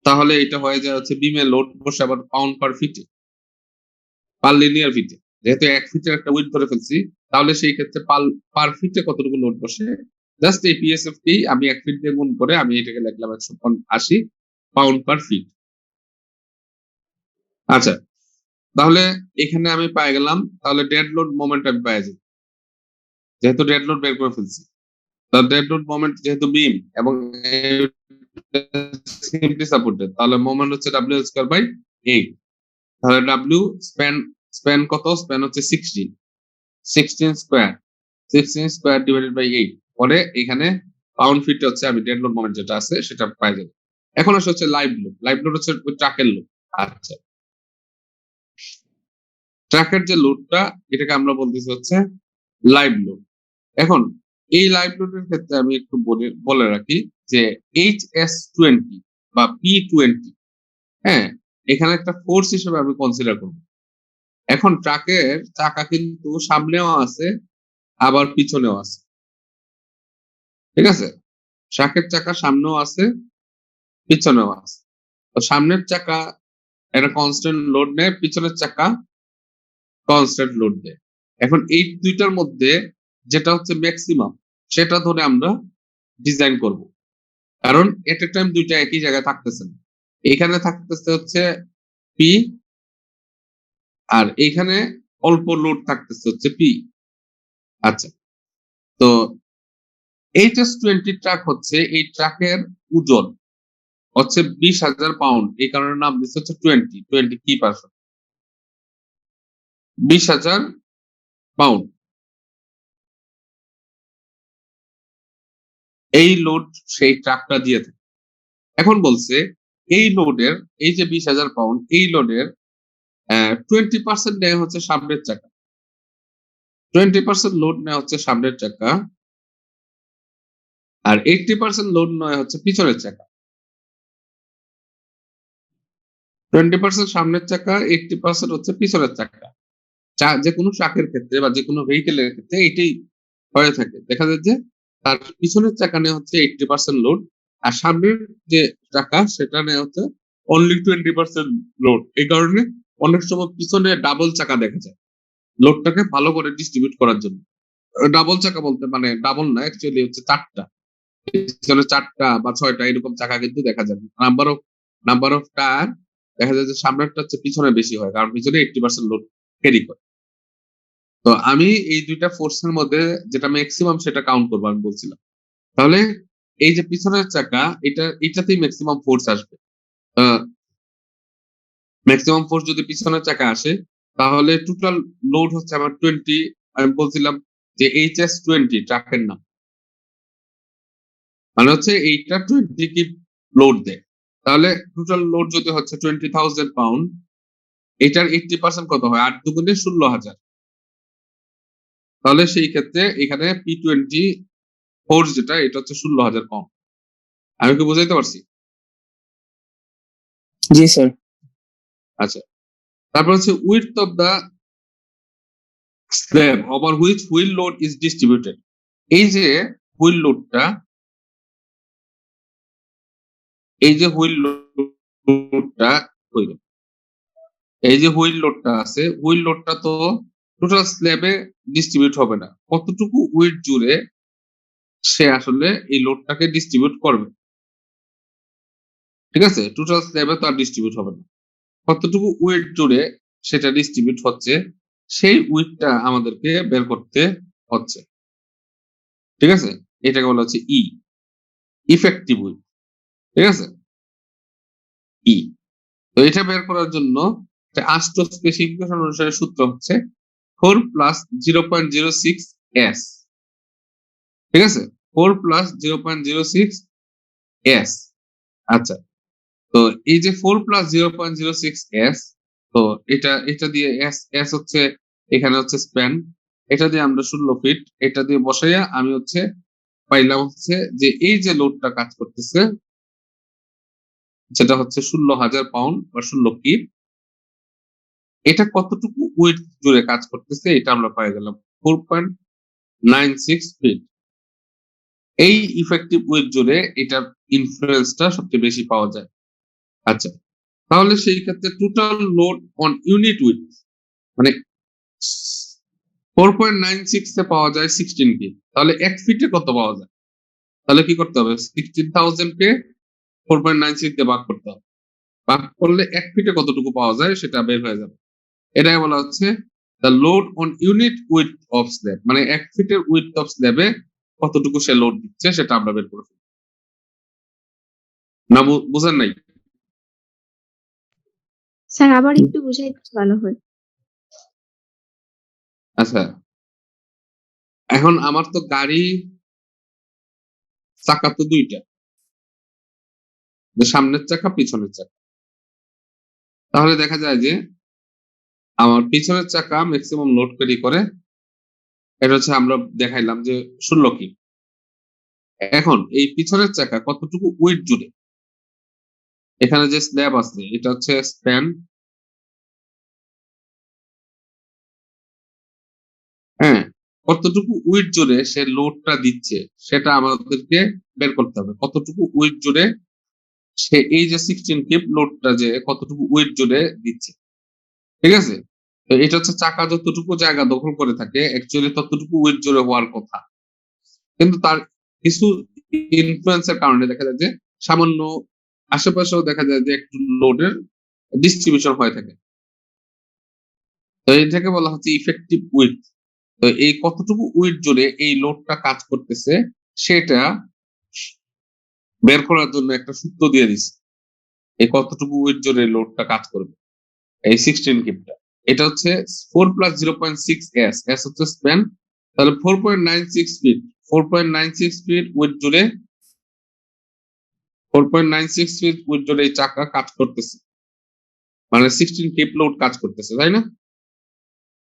তাহলে এটা হয়ে যায় হচ্ছে বিমের লোড বসে আবার পাউন্ড পার ফিটে, পার লিনিয়ার ফিটে। যেহেতু 1 ফিটের একটা উইডথ ধরে ফেলছি, তাহলে সেই ক্ষেত্রে পার ফিটে কতটুকু লোড বসে, জাস্ট এই পিএসএফ কে আমি 1 ফিট দিয়ে গুণ করে আমি এটাকে লিখলাম 180 পাউন্ড পার ফিট। আচ্ছা, তাহলে এখানে আমি পাই গেলাম, তাহলে ডেড লোড মোমেন্ট আমি পাই যাই, যেহেতু ডেড লোড বের করে ফেলছি। তাহলে ডেড লোড মোমেন্ট যেহেতু বিম এবং সিম্পলি সাপোর্টেড, তাহলে মোমেন্ট হচ্ছে ডাব্লিউ স্কয়ার বাই 8। তাহলে ডাব্লিউ স্প্যান কত, স্প্যান হচ্ছে 16 স্কয়ার, 16 স্কয়ার ডিভাইডেড বাই 8। পরে এখানে পাউন্ড ফিট হচ্ছে আমি ডেড লোড মোমেন্ট যেটা আছে সেটা পাই যাবো। এখন আসে হচ্ছে লাইভ লোড। লাইভ লোড হচ্ছে ট্রাকের লোড। আচ্ছা, ট্রাকের যে লোডটা, এটাকে আমরা বলতেছি হচ্ছে লাইভ লোড। এখন এই লাইভ লোডের ক্ষেত্রে আমি একটু বলে রাখি যে HS20 বা P20, হ্যাঁ, এখানে একটা ফোর্স হিসেবে আমি কনসিডার করব। এখন ট্রাকের চাকা কিন্তু সামনেও আছে আবার পিছনেও আছে, ঠিক আছে? ট্রাকের চাকা সামনেও আছে পিছনেও আছে। তো সামনের চাকা একটা কনস্ট্যান্ট লোড নেয়, পিছনের চাকা কনস্ট্যান্ট লোড দেয়। এখন এই দুইটার মধ্যে যেটা হচ্ছে ম্যাক্সিমাম, সেটা ধরে আমরা ডিজাইন করব, কারণ এট এ টাইম দুইটা একই জায়গায় থাকতেছে না। এখানে থাকতেছে হচ্ছে পি, আর এখানে অল্প লোড থাকতেছে হচ্ছে পি। আচ্ছা, তো HS20 ট্রাক হচ্ছে, এই ট্রাকের ওজন হচ্ছে 20,000 পাউন্ড, এই কারণে নাম দিচ্ছে হচ্ছে 20 কি পার্সেন্ট, 20,000 পাউন্ড। এই লোড সেই ট্রাকটা দিয়ে থাকে। এখন বলছে এই লোডের, এই যে 20,000 পাউন্ড, এই লোডের 20% নেওয়া হচ্ছে সামনের চাকা, 20% লোড নেওয়া হচ্ছে সামনের চাকা, আর 80% লোড নেওয়া হচ্ছে পিছনের চাকা। 20% সামনের চাকা, 80% হচ্ছে পিছনের চাকা। যে কোনো ট্রাকের ক্ষেত্রে বা যে কোনো ভেহিকেলের ক্ষেত্রে এটাই হয়ে থাকে। দেখা যায় যে তার পিছনের চাকা নেওয়া হচ্ছে 80% লোড, আর সামনের যে চাকা সেটা নেওয়া হচ্ছে অনলি 20% লোড। এই কারণে অনেক সময় পিছনে ডাবল চাকা দেখা যায়, লোডটাকে ভালো করে ডিস্ট্রিবিউট করার জন্য। ডাবল চাকা বলতে মানে ডাবল না, অ্যাকচুয়ালি হচ্ছে 4টা, পিছনে 4টা বা 6টা এরকম চাকা কিন্তু দেখা যায়। নাম্বার অফ টায়ার দেখা যায় যে সামনেরটা হচ্ছে পিছনে বেশি হয়, কারণ পিছনে 80% লোড ক্যারি করে। তো আমি এই দুইটা ফোর্সের মধ্যে যেটা ম্যাক্সিমাম সেটা কাউন্ট করবো আমি বলছিলাম। তাহলে এই যে পিছনের চাকা, এটাতেই ম্যাক্সিমাম ফোর্স আসবে। ম্যাক্সিমাম ফোর্স যদি পিছনের চাকা আসে, তাহলে টোটাল লোড হচ্ছে আমার 20। আমি বলছিলাম যে HS20 ট্রাকের নাম, মানে হচ্ছে এইটা 20 কি লোড দেয়। তাহলে টোটাল লোড যদি হচ্ছে 20,000 পাউন্ড, এটার 80% কত হয়? 8 দুগুণে 16,000। তাহলে সেই ক্ষেত্রে এখানে P20 ফোর্স যেটা এটা হচ্ছে 16,000 পাউন্ড। আমি কি বুঝাইতে পারছি? জি স্যার। আচ্ছা, তারপর হচ্ছে width of the slab over which wheel load is distributed. এই যে হুইল লোডটা, এই যে হুইল লোডটা হইল, এই যে হুইল লোডটা আছে, হুইল লোডটা তো টোটাল স্ল্যাবে ডিস্ট্রিবিউট হবে না। কতটুকু উইড জুড়ে সে আসলে এই লোডটাকে ডিস্ট্রিবিউট করবে, ঠিক আছে? টোটাল স্ল্যাবে তো আর ডিস্ট্রিবিউট হবে না। কতটুকু উইড জুড়ে সেটা ডিস্ট্রিবিউট হচ্ছে, সেই উইডটা আমাদেরকে বের করতে হচ্ছে, ঠিক আছে? এটাকে বলা হচ্ছে ই, ইফেক্টিভ উইড, ঠিক আছে? ই। তো এটা বের করার জন্য আস্টো স্পেসিফিকেশন অনুসারে সূত্র হচ্ছে 4 প্লাস 0.06 এস, ঠিক আছে? 4 প্লাস 0.06 এস। আচ্ছা, তো এই যে 4 প্লাস 0.06 এস, তো এটা দিয়ে এস এস হচ্ছে এখানে হচ্ছে স্প্যান, এটা দিয়ে আমরা 16 ফিট, এটা দিয়ে বসাইয়া আমি হচ্ছে পাইলাম হচ্ছে যে এই যে লোডটা কাজ করতেছে যেটা হচ্ছে 16,000 পাউন্ড বা 16 কিপ, এটা কতটুকু ওয়েট জুড়ে কাজ করতেছে এটা আমরা পেয়ে গেলাম 4.96 ফিট। এই ইফেক্টিভ ওয়েট জুড়ে এটার ইনফ্লুয়েন্সটা সবচেয়ে বেশি পাওয়া যায়। আচ্ছা, তাহলে সেই ক্ষেত্রে total load on unit with মানে 4.96 এ পাওয়া যায় 16 কে, তাহলে 1 ফিটে কত পাওয়া যায়? তাহলে কি করতে হবে? 16,000 কে 4.96 দিয়ে ভাগ করতে হবে। ভাগ করলে 1 ফিটে কতটুকু পাওয়া যায় সেটা বের হয়ে যাবে। এটাই বলা হচ্ছে the load on unit with of slab, মানে 1 ফিটের উইথ অফ স্ল্যাবে কতটুকু সে লোড দিচ্ছে সেটা আমরা বের করে ফেলবো। না বুঝেন নাই? স্যার আবার একটু বুঝাই দিলে ভালো হয়। আচ্ছা, এখন আমার তো গাড়ি চাকা তো দুইটা, সামনের চাকা পিছনের চাকা। তাহলে দেখা যায় যে আমার পিছনের চাকা ম্যাক্সিমাম লোড ক্যারি করে, এটা হচ্ছে আমরা দেখাইলাম যে 16 কি। এখন এই পিছনের চাকা কতটুকু ওয়েট জুড়ে, এখানে যে স্ল্যাব আছে এটা হচ্ছে স্প্যান, হ্যাঁ, কতটুকু উইড জুড়ে সে লোডটা দিচ্ছে সেটা আমাদেরকে বের করতে হবে। কতটুকু উইড জুড়ে সে এই যে 16 কিপ লোডটা যে কতটুকু উইড জুড়ে দিচ্ছে, ঠিক আছে? তো এটা হচ্ছে চাকা যতটুকু জায়গা দখল করে থাকে অ্যাকচুয়ালি ততটুকু উইড জুড়ে হওয়ার কথা, কিন্তু তার কিছু ইনফ্লুয়েন্সের কারণে দেখা যায় যে সামান্য আশেপাশেও দেখা যায় যে একটু লোডের ডিস্ট্রিবিউশন হয়ে থাকে। তো এটাকে বলা হচ্ছে ইফেক্টিভ উইড। তো এই কতটুকু উইড জুড়ে এই লোডটা কাজ করতেছে সেটা বের করার জন্য একটা সূত্র দিয়ে দিছি। এই কতটুকু উইড জুড়ে লোডটা কাজ করবে এই 16 কিপটা, এটা হচ্ছে 4 প্লাস 0.6 এস, এস হচ্ছে স্প্যান, তাহলে 4.96 ফিট, 4.96 ফিট উইড জুড়ে 4.96 ফিট উইড জুড়ে এই চাকা কাজ করতেছে, মানে 16 কিপ লোড কাজ করতেছে, তাই না?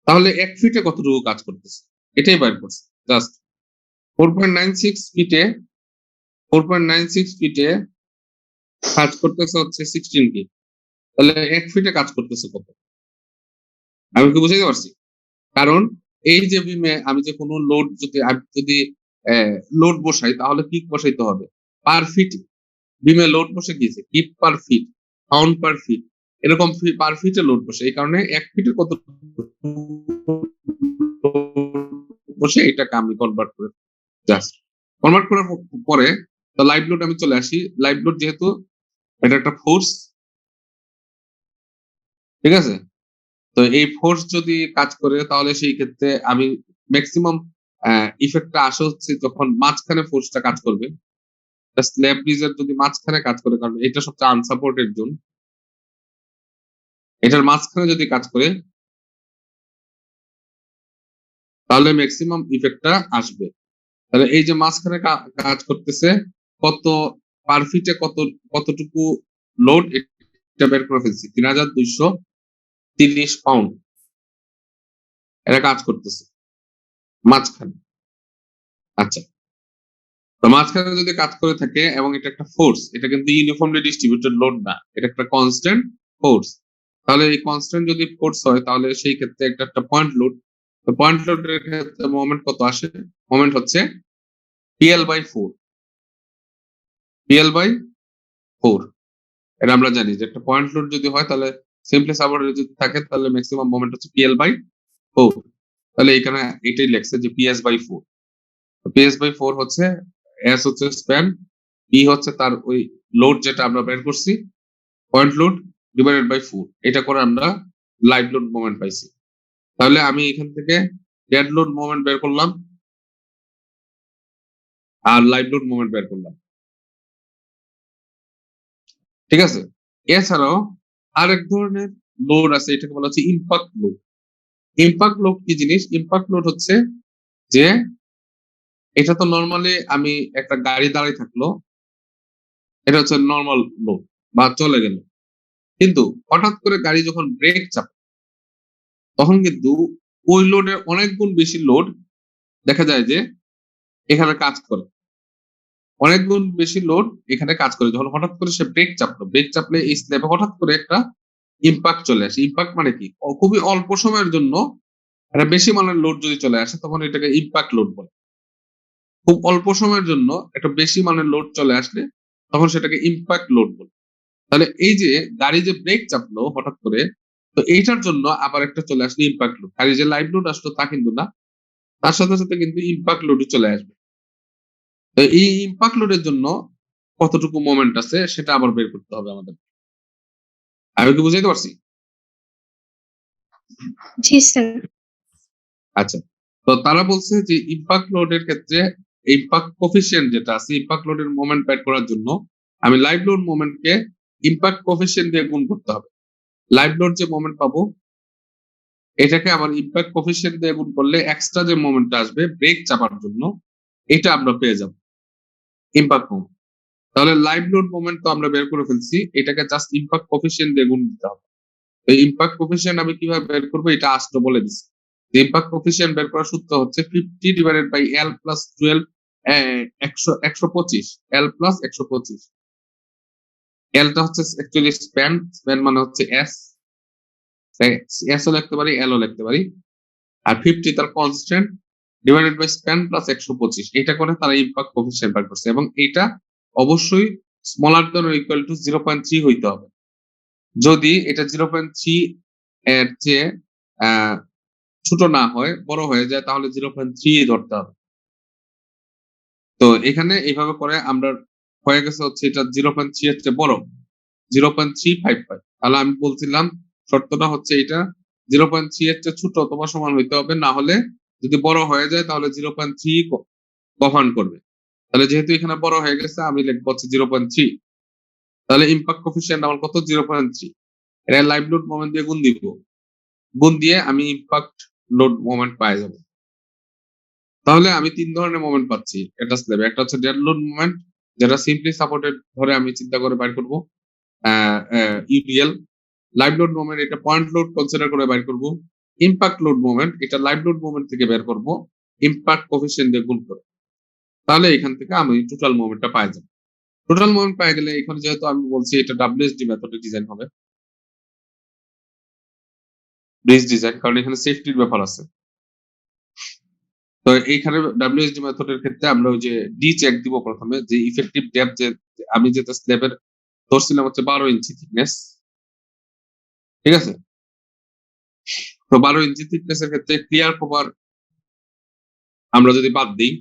তাহলে 1 ফিটে কতটুকু কাজ করতেছে এটাই বাইর করছে। জাস্ট 4.96 ফিটে 4.96 ফিটে কাজ করতেছে হচ্ছে 16 কিপ, তাহলে 1 ফিটে কাজ করতেছে কত? আমি কি বুঝাইতে পারছি? কারণ এই যে বিমে আমি যে কোনো লোড যদি লোড বসাই তাহলে কিক বসাইতে হবে পার ফিট। বিমে লোড বসে গিয়েছে কিপ পার ফিট, পাউন্ড পার ফিট, এরকম পার ফিটে লোড বসে, এই কারণে 1 ফিটে কত বসে এটাকে আমি কনভার্ট করে জাস্ট কনভার্ট করার পরে তো লাইভ লোড আমি চলে আসি। লাইভ লোড যেহেতু এটা একটা ফোর্স, ঠিক আছে? তো এই ফোর্স যদি কাজ করে তাহলে সেই ক্ষেত্রে আমি ম্যাক্সিমাম ইফেক্টটা আসে হচ্ছে যখন মাঝখানে ফোর্সটা কাজ করবে। স্ল্যাব ব্রিজের যদি মাঝখানে কাজ করে, কারণ এটা সবচেয়ে আনসাপোর্টেড জোন, এটার মাঝখানে যদি কাজ করে তাহলে ম্যাক্সিমাম ইফেক্টটা আসবে। তাহলে এই যে মাঝখানে কাজ করতেছে কত পার ফিটে কতটুকু লোড, এটা বের করে ফেলছি 3200 30 পাউন্ড এরা কাজ করতেছে মাঝখানে। আচ্ছা, তো মাঝখানে যদি কাজ করে থাকে এবং এটা একটা ফোর্স, এটা কিন্তু ইউনিফর্মলি ডিস্ট্রিবিউটেড লোড না, এটা একটা কনস্ট্যান্ট ফোর্স। তাহলে এই কনস্ট্যান্ট যদি ফোর্স হয় তাহলে সেই ক্ষেত্রে একটা পয়েন্ট লোড, তো পয়েন্ট লোডের ক্ষেত্রে মোমেন্ট কত আসে? মোমেন্ট হচ্ছে PL/4, PL/4। এটা আমরা জানি যে একটা পয়েন্ট লোড যদি হয় তাহলে সিম্পলি সাপোর্টেড যদি থাকে তাহলে ম্যাক্সিমাম মোমেন্ট হচ্ছে PL/4। তাহলে এখানে এটাই লেখছে যে PS/4। তো PS/4 হচ্ছে, S হচ্ছে স্প্যান, E হচ্ছে তার ওই লোড যেটা আমরা বের করছি পয়েন্ট লোড ডিভাইডেড বাই 4, এটা করে আমরা লাইভ লোড মোমেন্ট পাইছি। তাহলে আমি এখান থেকে ডেড লোড মোমেন্ট বের করলাম আর লাইভ লোড মোমেন্ট বের করলাম, ঠিক আছে? এছাড়াও আরেক ধরনের লোড আছে, এটাকে বলা হচ্ছে ইম্প্যাক্ট লোড। ইম্প্যাক্ট লোড কি জিনিস? ইম্প্যাক্ট লোড হচ্ছে যে এটা তো নর্মালি আমি একটা গাড়ি দাঁড়িয়ে থাকলো, এটা হচ্ছে নর্মাল লোড বা চলে গেল, কিন্তু হঠাৎ করে গাড়ি যখন ব্রেক চাপে তখন কিন্তু ওই লোডের অনেক গুণ বেশি লোড দেখা যায় যে এখানে কাজ করে, অনেক গুণ বেশি লোড এখানে কাজ করে। যখন হঠাৎ করে সে ব্রেক চাপলো, ব্রেক চাপলে এই স্ল্যাবে হঠাৎ করে একটা ইম্প্যাক্ট চলে আসে। ইম্প্যাক্ট মানে কি? খুবই অল্প সময়ের জন্য একটা বেশি মানের লোড যদি চলে আসে তখন এটাকে ইম্প্যাক্ট লোড বলে। খুব অল্প সময়ের জন্য একটা বেশি মানের লোড চলে আসলে তখন সেটাকে ইম্প্যাক্ট লোড বলে। তাহলে এই যে গাড়ি যে ব্রেক চাপলো হঠাৎ করে, তো এইটার জন্য আবার একটা চলে আসলো ইম্প্যাক্ট লোড। গাড়ি যে লাইভ লোড আসলো তা কিন্তু না, তার সাথে সাথে কিন্তু ইম্প্যাক্ট লোডও চলে আসবে। তো এই ইম্প্যাক্ট লোডের জন্য কতটুকু মোমেন্ট আছে সেটা আবার বের করতে হবে আমাদের। আমি কি বুঝাইতে পারছি? জি স্যার। আচ্ছা, তো তারা বলছে যে ইম্প্যাক্ট লোডের ক্ষেত্রে ইম্প্যাক্ট কোফিশিয়েন্ট যেটা আছে, ইম্প্যাক্ট লোডের মোমেন্ট বের করার জন্য আমি লাইভ লোড মোমেন্টকে ইম্প্যাক্ট কোফিশিয়েন্ট দিয়ে গুণ করতে হবে। লাইভ লোড যে মোমেন্ট পাবো এটাকে আবার ইম্প্যাক্ট কোফিশিয়েন্ট দিয়ে গুণ করলে এক্সট্রা যে মোমেন্টটা আসবে ব্রেক চাপার জন্য, এটা আমরা পেয়ে যাব ইম্প্যাক্ট মোমেন্ট। তাহলে লাইভ লোড মোমেন্ট তো আমরা বের করে ফেলছি, এটাকে জাস্ট ইম্প্যাক্ট কোফিশিয়েন্ট দিয়ে গুণ দিতে হবে। তো ইম্প্যাক্ট কোফিশিয়েন্ট আমি কিভাবে বের করবো এটা আজকে বলে দিচ্ছি। ইম্প্যাক্ট কোফিশিয়েন্ট বের করার সূত্র হচ্ছে 50 divided by L plus 12, 125, L plus 125। এলটা হচ্ছে অ্যাকচুয়ালি স্প্যান, স্প্যান মানে হচ্ছে এস, এস ও লিখতে পারি, এল ও লিখতে পারি। আর 50 তার constant divided by span plus 125, এটা করে তারা ইম্প্যাক্ট কোফিশিয়েন্ট বের করছে। এবং এটা অবশ্যই smaller than or equal to 0.3 হইতে হবে। যদি এটা 0.3 এর চেয়ে ছোট না হয়, বড় হয়ে যায়, তাহলে 0.3 ধরতে হবে। তো এখানে এইভাবে করে আমরা হয়ে গেছে হচ্ছে এটা 0.3 এর চেয়ে বড়, 0.355। তাহলে আমি বলছিলাম শর্তটা হচ্ছে এটা 0.3 এর চেয়ে ছোট অথবা সমান হইতে হবে, না হলে যদি বড় হয়ে যায় তাহলে 0.3 কভার করবে। তাহলে যেহেতু এখানে বড় হয়ে গেছে আমি লিখবো হচ্ছে 0.3। তাহলে ইম্প্যাক্ট কোফিশিয়েন্ট আমার কত? 0.3। এটা লাইভ লোড মোমেন্ট দিয়ে গুণ দিব, গুণ দিয়ে আমি ইম্প্যাক্ট লোড মোমেন্ট পাই যাব। তাহলে আমি 3 ধরনের মোমেন্ট পাচ্ছি এটা স্ল্যাবে। একটা হচ্ছে ডেড লোড মোমেন্ট, যেটা সিম্পলি সাপোর্টেড ধরে আমি চিন্তা করে বাইর করব, ইউডিএল। লাইভ লোড মোমেন্ট এটা পয়েন্ট লোড কনসিডার করে বাইর করব। ইম্প্যাক্ট লোড মোমেন্ট এটা লাইভ লোড মোমেন্ট থেকে বের করব ইম্প্যাক্ট কোফিশিয়েন্ট দিয়ে গুণ করে। তাহলে এখান থেকে আমি টোটাল মোমেন্টটা পাই যাব। টোটাল মোমেন্ট পাই গেলে এখানে যেহেতু আমি বলছি এটা WSD মেথডে ডিজাইন হবে, ব্রিজ ডিজাইন, কারণ এখানে সেফটির ব্যাপার আছে। তো এইখানে WSD মেথডের ক্ষেত্রে আমরা ওই যে ডি চেক দিব প্রথমে, যে ইফেক্টিভ ডেপথ, যে আমি যেটা স্ল্যাবের ধরছিলাম হচ্ছে 12 ইঞ্চি থিকনেস, ঠিক আছে? তো 12 ইঞ্চি থিকনেস এর ক্ষেত্রে ক্লিয়ার কভার আমরা যদি বাদ দিই,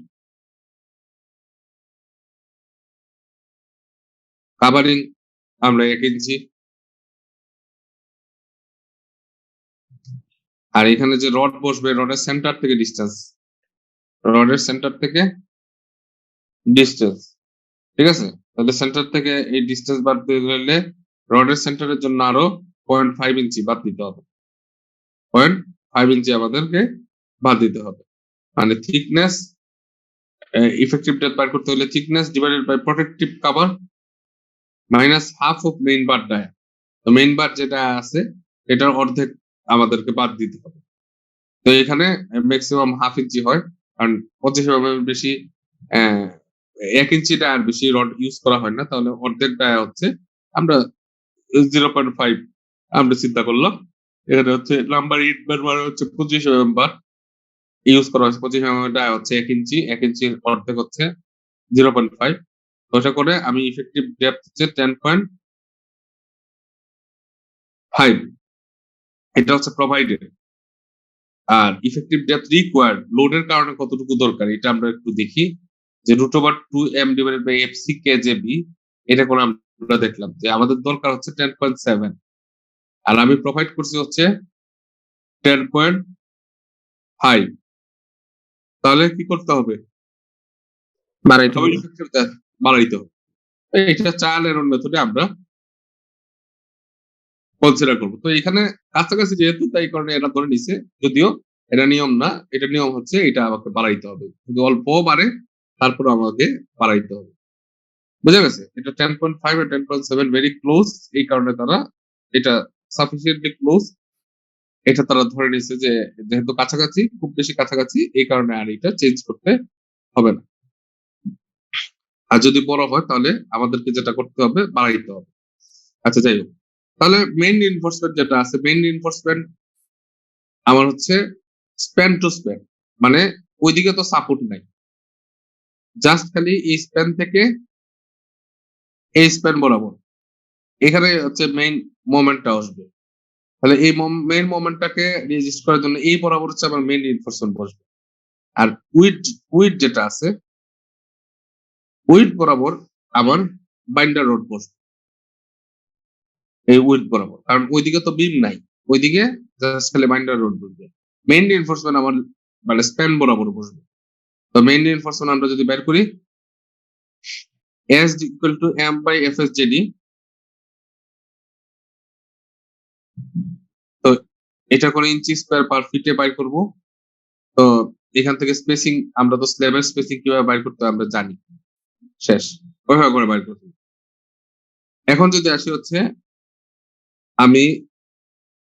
কাভারিং আমরা 1 ইঞ্চি, আর এখানে যে রড বসবে রডের সেন্টার থেকে ডিসটেন্স, রডের সেন্টার থেকে ডিসটেন্স, ঠিক আছে? তাহলে সেন্টার থেকে এই ডিসটেন্স বাদ দিয়ে গেলে রডের সেন্টারের জন্য আরো 0.5 ইঞ্চি বাদ দিতে হবে, 0.5 ইঞ্চি আমাদেরকে বাদ দিতে হবে। মানে থিকনেস, ইফেক্টিভ ডেপথ বের করতে হলে thickness divided by protective cover minus half of main bar dia. তো মেইন বার যেটা আছে এটার অর্ধেক আমাদেরকে বাদ দিতে হবে। তো এখানে ম্যাক্সিমাম হাফ ইঞ্চি হয়, কারণ 25 বেশি 1 ইঞ্চি ডায়ার বেশি রড ইউজ করা হয় না, তাহলে অর্ধেক ডায়া হচ্ছে আমরা 0.5 আমরা চিন্তা করলাম। এখানে হচ্ছে নাম্বার ইট মানে হচ্ছে 25 বার ইউজ করা হয়েছে। 25 ডায়া হচ্ছে 1 ইঞ্চি, 1 ইঞ্চির অর্ধেক হচ্ছে 0.5। ওটা করে আমি ইফেক্টিভ ডেপথ হচ্ছে 10.5, এটা হচ্ছে প্রোভাইডেড। আর ইফেক্টিভ ডেপথ রিকোয়ার্ড লোডের কারণে কতটুকু দরকার এটা আমরা একটু দেখি, যে √2m/fck/jb, এটা করে আমরা দেখলাম যে আমাদের দরকার হচ্ছে 10.7, আর আমি প্রোভাইড করছি হচ্ছে 10.5। তাহলে কি করতে হবে? বাড়াইতে হবে। বাড়াইতে হবে। এটা ট্রায়াল এরর মেথডে আমরা কনসিডার করবো। তো এখানে কাছাকাছি যেহেতু, তাই কারণে এরা ধরে নিছে, যদিও এটা নিয়ম না। এটা নিয়ম হচ্ছে এটা আমাকে বাড়াইতে হবে, যদি অল্প বাড়ে তারপর আমাকে বাড়াইতে হবে। বুঝা গেছে? এটা 10.5 আর 10.7 ভেরি ক্লোজ, এই কারণে তারা এটা সাফিসিয়েন্টলি ক্লোজ, এটা তারা ধরে নিছে যে যেহেতু কাছাকাছি, খুব বেশি কাছাকাছি, এই কারণে আর এটা চেঞ্জ করতে হবে না। আর যদি বড় হয় তাহলে আমাদেরকে যেটা করতে হবে, বাড়াইতে হবে। আচ্ছা, যাই হোক, তাহলে মেইন রিইনফোর্সমেন্ট যেটা আছে, মেইন রিইনফোর্সমেন্ট আমার হচ্ছে স্প্যান টু স্প্যান, মানে ওইদিকে তো সাপোর্ট নাই, জাস্ট খালি এই স্প্যান থেকে এই স্প্যান বরাবর, এখানে হচ্ছে মেইন মোমেন্টটা আসবে। তাহলে এই মেইন মোমেন্টটাকে রেজিস্ট করার জন্য এই বরাবর হচ্ছে আমার মেইন রিইনফোর্সমেন্ট বসবে। আর উইড যেটা আছে, উইড বরাবর আমার বাইন্ডার রড বসবে, এই উইড বরাবর, কারণ ওইদিকে তো বিম নাই, ওইদিকে জাস্ট খালি বাইন্ডার রড বসবে। মেইন রিইনফোর্সমেন্ট আমার মানে স্প্যান বরাবর বসবে। তো মেইন রিইনফোর্সমেন্ট আমরা যদি বের করি, S equal to M/FSJD, তো এটা করে ইঞ্চি স্কয়ার পার ফিটে বাইর করব। তো এখান থেকে স্পেসিং, আমরা তো স্ল্যাবের স্পেসিং কিভাবে বাইর করতে হয় আমরা জানি, শেষ, ওইভাবে করে বাইর করতে। এখন যদি আসি হচ্ছে আমি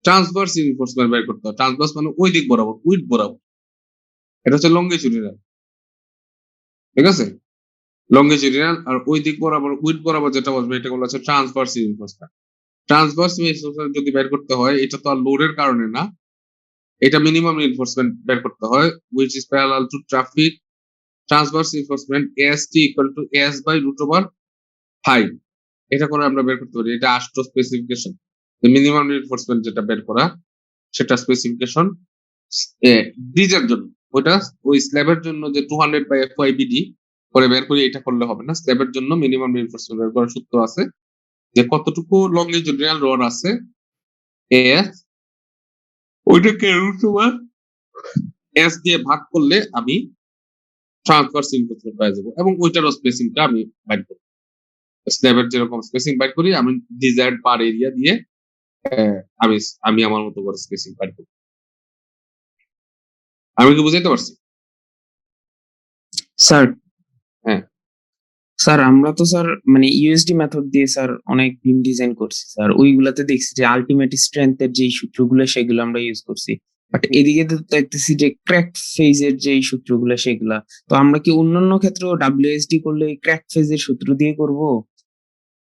ট্রান্সভার্স রিইনফোর্সমেন্ট বের করতে হয়। ট্রান্সভার্স মানে ওই দিক বরাবর, উইড বরাবর, এটা হচ্ছে লঙ্গিটিউডিনাল, ঠিক আছে? লঙ্গিটিউডিনাল আর ওই দিক বরাবর, উইড বরাবর যেটা বসবে, এটা বলা হচ্ছে ট্রান্সভার্স রিইনফোর্সমেন্ট। ট্রান্সভার্স রিইনফোর্সমেন্ট যদি বের করতে হয়, এটা তো আর লোডের কারণে না, এটা মিনিমাম রিইনফোর্সমেন্ট বের করতে হয়, which is parallel to traffic transverse reinforcement AST equal to AS/√5। এটা করে আমরা বের করতে পারি, এটা AASTO স্পেসিফিকেশন। মিনিমাম রিইনফোর্সমেন্ট যেটা বের করা, সেটা স্পেসিফিকেশন ব্রিজের জন্য, ওটা ওই স্ল্যাবের জন্য যে 200/FYBD করে বের করি, এটা করলে হবে না। স্ল্যাবের জন্য মিনিমাম রিইনফোর্সমেন্ট বের করার সূত্র আছে, যে কতটুকু লংজিটিউডিনাল রড আছে AS, ওইটাকে √S দিয়ে ভাগ করলে আমি ট্রান্সভার্স রিইনফোর্সমেন্ট পেয়ে যাবো, এবং ওইটারও স্পেসিংটা আমি বাইর করব। স্ল্যাবের যেরকম স্পেসিং বাইর করি, আমি ডিজায়ার্ড পার এরিয়া দিয়ে আমি আমি আমার মতো করে স্পেসিং বাইর করব। আমি কি বুঝাইতে পারছি? স্যার, হ্যাঁ। স্যার আমরা তো স্যার মানে ইউএসডি মেথড দিয়ে স্যার অনেক বিম ডিজাইন করছি স্যার, ওইগুলাতে দেখছি যে আলটিমেট স্ট্রেংথের যে সূত্রগুলো সেগুলো আমরা ইউজ করছি, বাট এদিকে তো দেখতেছি যে ক্র্যাক ফেজের যে সূত্রগুলো সেগুলা, তো আমরা কি অন্যান্য ক্ষেত্রেও ডাব্লিউএসডি করলে ক্র্যাক ফেজের সূত্র দিয়ে করব?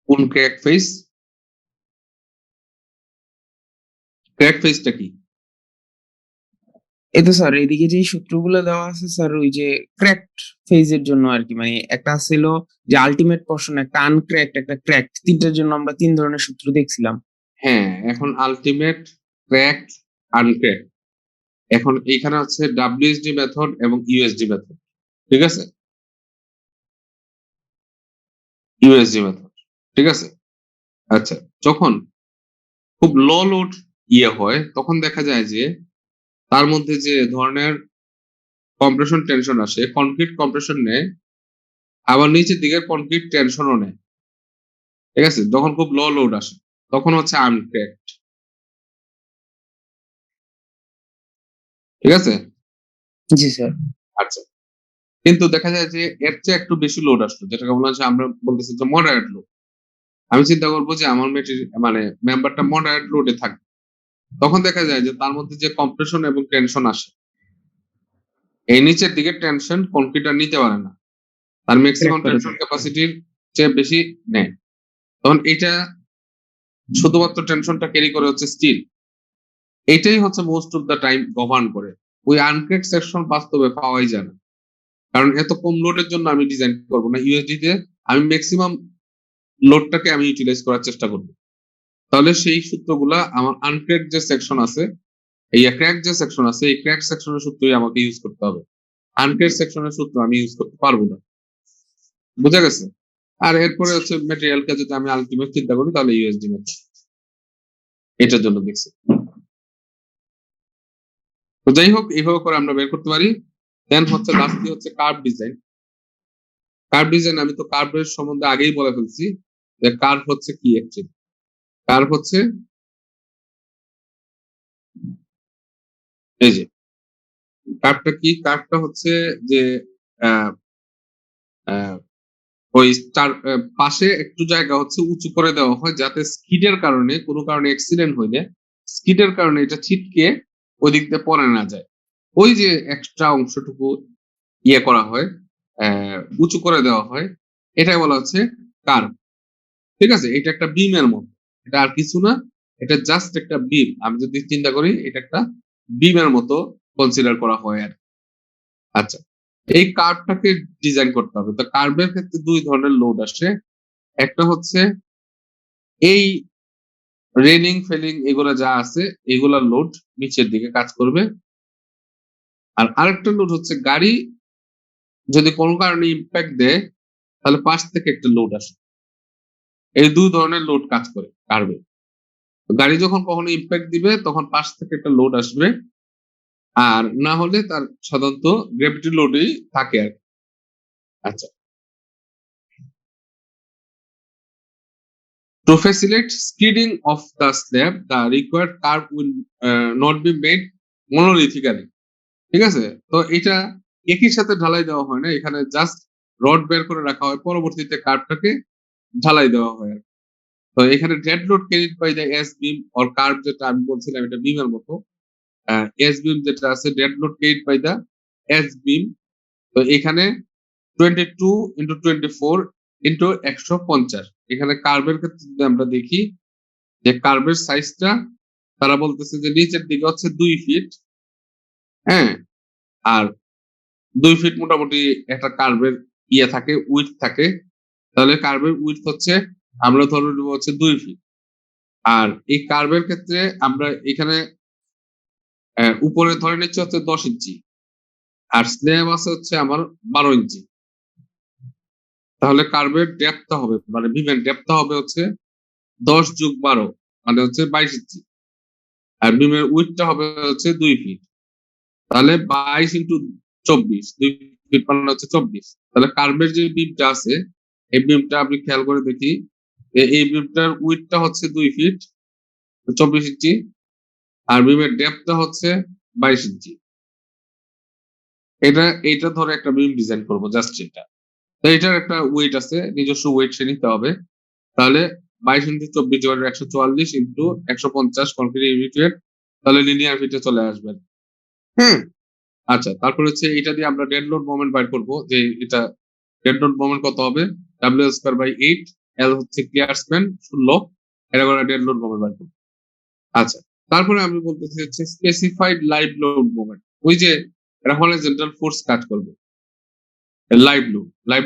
কোন ক্র্যাক ফেজ? ক্র্যাক ফেজটা কি? এই তো স্যার এদিকে যে সূত্রগুলো দেওয়া আছে স্যার, ওই যে ক্র্যাকড ফেজের জন্য আর কি, মানে একটা ছিল যে আলটিমেট পোরশন, একটা আনক্র্যাকড, একটা ক্র্যাকড, তিনটার জন্য আমরা তিন ধরনের সূত্র দেখছিলাম। হ্যাঁ, এখন আলটিমেট, ক্র্যাক, আনক্র্যাক, এখন এইখানে হচ্ছে ডাব্লিউএসডি মেথড এবং ইউএসডি মেথড, ঠিক আছে? ইউএসডি মেথড, ঠিক আছে? আচ্ছা, যখন খুব লো লোড হয়, তখন দেখা যায় যে তার মধ্যে যে ধরনের কম্প্রেশন টেনশন আসে, কনক্রিট কম্প্রেশন নেয়, আবার নিচের দিকের কনক্রিট টেনশনও নেয়, ঠিক আছে? যখন খুব লো লোড আসে তখন হচ্ছে আনক্র্যাকড, ঠিক আছে? জি স্যার। আচ্ছা, কিন্তু দেখা যায় যে এর চেয়ে একটু বেশি লোড আসলো, যেটাকে বলা হচ্ছে, আমরা বলতেছি যে মডারেট লোড। আমি চিন্তা করবো যে আমার মেটেরিয়াল মানে মেম্বারটা মডারেট লোডে থাকবে, তখন দেখা যায় যে তার মধ্যে যে কম্প্রেশন এবং টেনশন আসে, এই নিচের দিকে টেনশন কনক্রিট আর নিতে পারে না, তার ম্যাক্সিমাম ক্র্যাক করে টেনশন দেয়। ক্যাপাসিটির চেয়ে বেশি নেয়। তখন এটা শুধুমাত্র টেনশনটা ক্যারি করে হচ্ছে স্টিল। এটাই হচ্ছে most of the time govern করে। ওই আনক্রেক সেকশন বাস্তবে পাওয়াই যায় না, কারণ এত কম লোডের জন্য আমি ডিজাইন করবো না। ইউএসডি তে আমি ম্যাক্সিমাম লোডটাকে আমি ইউটিলাইজ করার চেষ্টা করবো। তাহলে সেই সূত্রগুলা আমার আনক্র্যাক যে সেকশন আছে, এই ক্র্যাক যে সেকশন আছে, এই ক্র্যাক সেকশনের সূত্রই আমাকে ইউজ করতে হবে। আনক্র্যাক সেকশনের সূত্র আমি ইউজ করতে পারবো না। বুঝা গেছে? আর এরপরে হচ্ছে ম্যাটেরিয়ালকে যদি আমি আলটিমেট চিন্তা করি, তাহলে ইউএসডি মেটেরিয়াল এটার জন্য দেখছি। তো যাই হোক, এইভাবে করে আমরা বের করতে পারি। দেন হচ্ছে লাস্টলি হচ্ছে কার্ভ ডিজাইন। কার্ভ ডিজাইন আমি তো কার্ভের সম্বন্ধে আগেই বলে ফেলছি যে কার্ভ হচ্ছে কি অ্যাকচুয়ালি। কার্ভ হচ্ছে এই যে কার্ভটা কি, কার্ভটা হচ্ছে যে আহ, আহ, ওই তার পাশে একটু জায়গা হচ্ছে উঁচু করে দেওয়া হয়, যাতে স্কিডের কারণে কোনো কারণে অ্যাক্সিডেন্ট হইলে স্কিডের কারণে এটা ছিটকে ওই দিক দিয়ে পড়ে না যায়। ওই যে এক্সট্রা অংশটুকু ইয়ে করা হয়, উঁচু করে দেওয়া হয়, এটাই বলা হচ্ছে কার্ভ। ঠিক আছে? এটা একটা বিমের মতো, এটা আর কিছু না, এটা জাস্ট একটা বিম। আমি যদি চিন্তা করি, এটা একটা বিমের মতো কনসিডার করা হয় আর। আচ্ছা, এই কার্ভটাকে ডিজাইন করতে হবে। তো কার্ভের ক্ষেত্রে দুই ধরনের লোড আসে। একটা হচ্ছে এই রেলিং ফেলিং এগুলা যা আছে, এগুলা লোড নিচের দিকে কাজ করবে। আর আরেকটা লোড হচ্ছে গাড়ি যদি কোনো কারণে ইম্প্যাক্ট দেয়, তাহলে পাশ থেকে একটা লোড আসে। এই দুই ধরনের লোড কাজ করে কার্ভে। গাড়ি যখন কখনো ইম্প্যাক্ট দিবে, তখন পাশ থেকে একটা লোড আসবে, আর না হলে তার সাধারণত গ্র্যাভিটি লোডই থাকে আর কি। আচ্ছা, to facilitate skidding of the slab, the required curve will not be made monolithically. ঠিক আছে? তো এটা একই সাথে ঢালাই দেওয়া হয় না, এখানে জাস্ট রড বের করে রাখা হয়, পরবর্তীতে কার্ভটাকে ঢালাই দেওয়া হয় আর কি। তো এখানে dead load carried by the S beam or curve, যেটা আমি বলছিলাম এটা বিমের মতো। এস বিম যেটা আছে, dead load carried by the S beam. তো এখানে 22 × 24 × 150। এখানে কার্ভের ক্ষেত্রে যদি আমরা দেখি যে কার্ভের সাইজটা তারা বলতেছে যে নিচের দিকে হচ্ছে 2 ফিট, হ্যাঁ, আর 2 ফিট মোটামুটি একটা কার্ভের ইয়ে থাকে, উইডথ থাকে। তাহলে কার্ভের উইডথ হচ্ছে, আমরা ধরে নেব হচ্ছে 2 ফিট। আর এই কার্ভের ক্ষেত্রে আমরা এখানে উপরে ধরে নিচ্ছি হচ্ছে 10 ইঞ্চি, আর স্ল্যাব আছে হচ্ছে আমার 12 ইঞ্চি। তাহলে কার্ভের ডেপথটা হবে, মানে বিমের ডেপথটা হবে হচ্ছে 10 + 12, মানে হচ্ছে 22 ইঞ্চি। আর বিমের উইডথটা হবে হচ্ছে 2 ফিট। তাহলে 22 × 24, 2 ফিট মানে হচ্ছে 24। তাহলে কার্ভের যে বিমটা আছে, এই বিমটা আপনি খেয়াল করে দেখি, এই বিমটার উইডথটা হচ্ছে 2 ফিট 24 ইঞ্চি, আর বিমের ডেপথটা হচ্ছে 22 ইঞ্চি। এটা ধরে একটা বিম ডিজাইন করবো, জাস্ট এটা। তো এটার একটা ওয়েট আছে, নিজস্ব ওয়েট সে নিতে হবে। তাহলে 22 × 24 = 144 × 150 কনক্রিট ইউনিট ওয়েট, তাহলে লিনিয়ার ফিটে চলে আসবে। হ্যাঁ, আচ্ছা, তারপর হচ্ছে এটা দিয়ে আমরা ডেড লোড মোমেন্ট বাইর করবো, যে এটা ডেড লোড মোমেন্ট কত হবে, W²/8, L হচ্ছে ক্লিয়ার স্প্যান 16, এটা করে ডেড লোড মোমেন্ট বাইর করবো। আচ্ছা, তারপরে আমি বলতেছি হচ্ছে স্পেসিফাইড লাইভ লোড মোমেন্ট। ওই যে এটা হরিজন্টাল ফোর্স কাজ করবে, লাইভ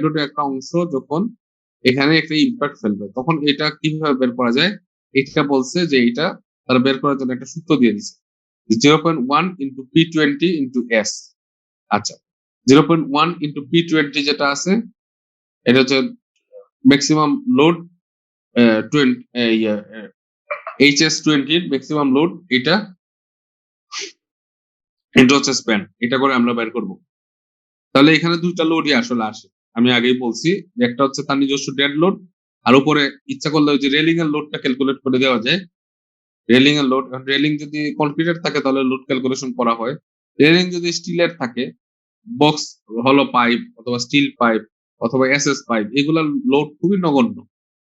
লোডের একটা অংশ যখন এখানে একটা ইম্প্যাক্ট ফেলবে, তখন এটা কিভাবে বের করা যায়, এটা বলছে যে এটা তারা বের করার জন্য একটা সূত্র দিয়ে দিচ্ছে, 0.1 × P20 × S। আচ্ছা, 0.1 × P20 যেটা আছে, এটা হচ্ছে maximum load, HS20 maximum load, এটা হচ্ছে স্প্যান। এটা করে আমরা বের করব। তাহলে এখানে দুইটা লোডই আসলে আসে, আমি আগেই বলছি যে একটা হচ্ছে তার নিজস্ব ডেড লোড, আর উপরে ইচ্ছা করলে ওই যে রেলিং এর লোডটা ক্যালকুলেট করে দেওয়া যায়। রেলিং এর লোড, রেলিং যদি কনক্রিটের থাকে তাহলে লোড ক্যালকুলেশন করা হয়। রেলিং যদি স্টিলের থাকে, বক্স হলো পাইপ অথবা স্টিল পাইপ অথবা এসএস পাইপ, এগুলার লোড খুবই নগণ্য,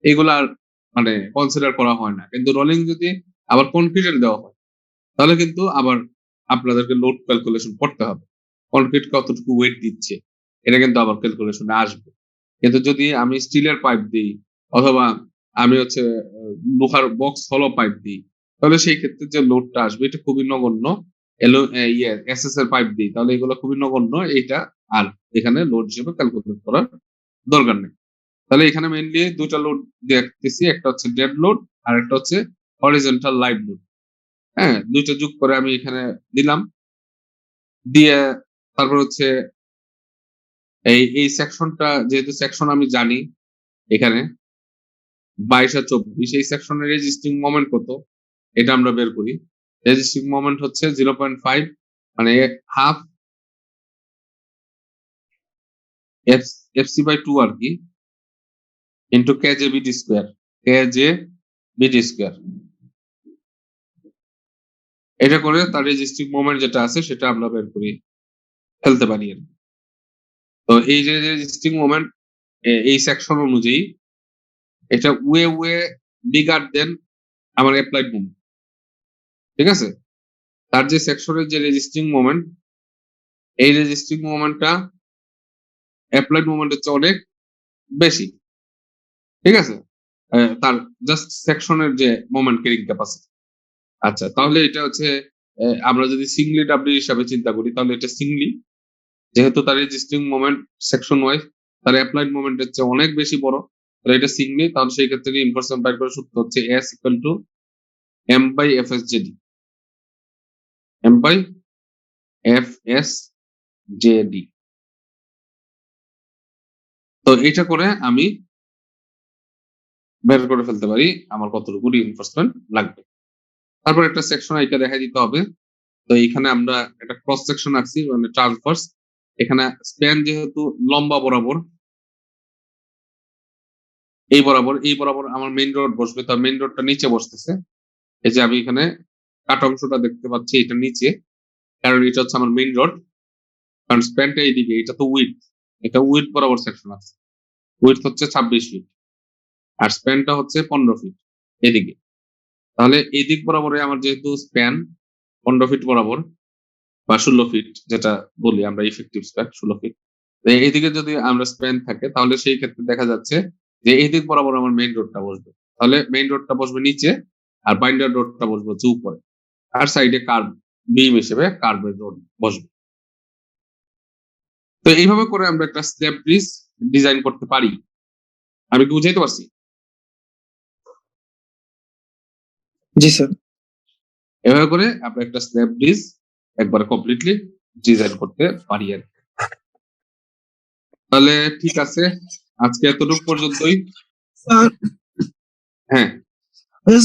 এগুলার মানে কনসিডার করা হয় না। কিন্তু রোলিং যদি আবার কনক্রিটের দেওয়া হয়, তাহলে কিন্তু আবার আপনাদেরকে লোড ক্যালকুলেশন করতে হবে। কনক্রিট কতটুকু ওয়েট দিচ্ছে এটা কিন্তু আবার ক্যালকুলেশনে আসবে। কিন্তু যদি আমি স্টিলের পাইপ দিই অথবা আমি হচ্ছে লোহার বক্স হলো পাইপ দিই, তাহলে সেই ক্ষেত্রে যে লোডটা আসবে এটা খুবই নগণ্য। এসএস এর পাইপ দিই তাহলে এগুলো খুবই নগণ্য, এইটা আর এখানে লোড হিসেবে ক্যালকুলেট করার দরকার নেই। তাহলে এখানে মেইনলি দুইটা লোড দেখতেছি, একটা হচ্ছে ডেড লোড আর একটা হচ্ছে হরিজন্টাল লাইভ লোড। হ্যাঁ, দুইটা যোগ করে আমি এখানে দিলাম, দিয়ে তারপর হচ্ছে এই সেকশনটা, যেহেতু সেকশন আমি জানি এখানে 22 আর 24, এই সেকশনের রেজিস্টিং মোমেন্ট কত এটা আমরা বের করি। রেজিস্টিং মোমেন্ট হচ্ছে 0.5, মানে হাফ এফসি বাই 2 আর কি, into কেজে BD square, কেজে BD square. এটা করে তার রেজিস্টিং মোমেন্ট যেটা আছে সেটা আমরা বের করি ফেলতে পারি আর কি। তো এই যে রেজিস্টিং মোমেন্ট এই সেকশন অনুযায়ী এটা ওয়ে বিগার দেন আমার অ্যাপ্লাইড মোমেন্ট। ঠিক আছে, তার যে সেকশনের যে রেজিস্টিং মোমেন্ট, এই রেজিস্টিং মোমেন্টটা অ্যাপ্লাইড মোমেন্টের চেয়ে অনেক বেশি। ঠিক আছে, তার জাস্ট সেকশনের যে মোমেন্ট ক্যারিং ক্যাপাসিটি। আচ্ছা, তাহলে এটা হচ্ছে আমরা যদি সিঙ্গলি ডাব্লিউ হিসাবে চিন্তা করি তাহলে এটা সিঙ্গলি, যেহেতু তার রেজিস্টিং মোমেন্ট সেকশন ওয়াইজ তার অ্যাপ্লাইড মোমেন্টের চেয়ে অনেক বেশি বড়, তাহলে এটা সিঙ্গলি। তাহলে সেই ক্ষেত্রে রিইনফোর্সমেন্ট বাইর করার সূত্র হচ্ছে S equal to M by F S JD, M by F S JD. তো এটা করে আমি বের করে ফেলতে পারি আমার কতটুকু রিইনফোর্সমেন্ট লাগবে। তারপর একটা সেকশন এটা দেখাই দিতে হবে। তো এখানে আমরা একটা ক্রস সেকশন আঁকছি, মানে ট্রান্সভার্স। এখানে স্প্যান যেহেতু লম্বা বরাবর, এই বরাবর আমার মেইন রোড বসবে, তো মেইন রোডটা নিচে বসতেছে। এই যে আমি এখানে কাট অংশটা দেখতে পাচ্ছি এটা নিচে, কারণ এটা হচ্ছে আমার মেইন রোড। কারণ স্প্যানটা এইদিকে, এটা তো উইডথ, এটা উইডথ বরাবর সেকশন আছে। উইডথ হচ্ছে 26 ফিট আর স্প্যানটা হচ্ছে 15 ফিট এদিকে। তাহলে এই দিক বরাবরে আমার যেহেতু স্প্যান 15 ফিট বরাবর বা 16 ফিট, যেটা বলি আমরা ইফেক্টিভ স্প্যান 16 ফিট, এইদিকে যদি আমরা স্প্যান থাকে তাহলে সেই ক্ষেত্রে দেখা যাচ্ছে যে এই দিক বরাবর আমার মেইন রোডটা বসবে। তাহলে মেইন রোডটা বসবে নিচে আর বাইন্ডার রোডটা বসবে হচ্ছে উপরে, আর সাইডে কার্ভ বিম হিসেবে কার্ভের রোড বসবে। তো এইভাবে করে আমরা একটা স্ল্যাব ব্রিজ ডিজাইন করতে পারি। আমি কি বুঝাইতে পারছি? জি স্যার। এভাবে করে আমরা একটা স্ল্যাব ব্রিজ একবার কমপ্লিটলি ডিজাইন করতে পারি আর কি। তাহলে ঠিক আছে, আজকে এতটুকু পর্যন্তই। স্যার হ্যাঁ,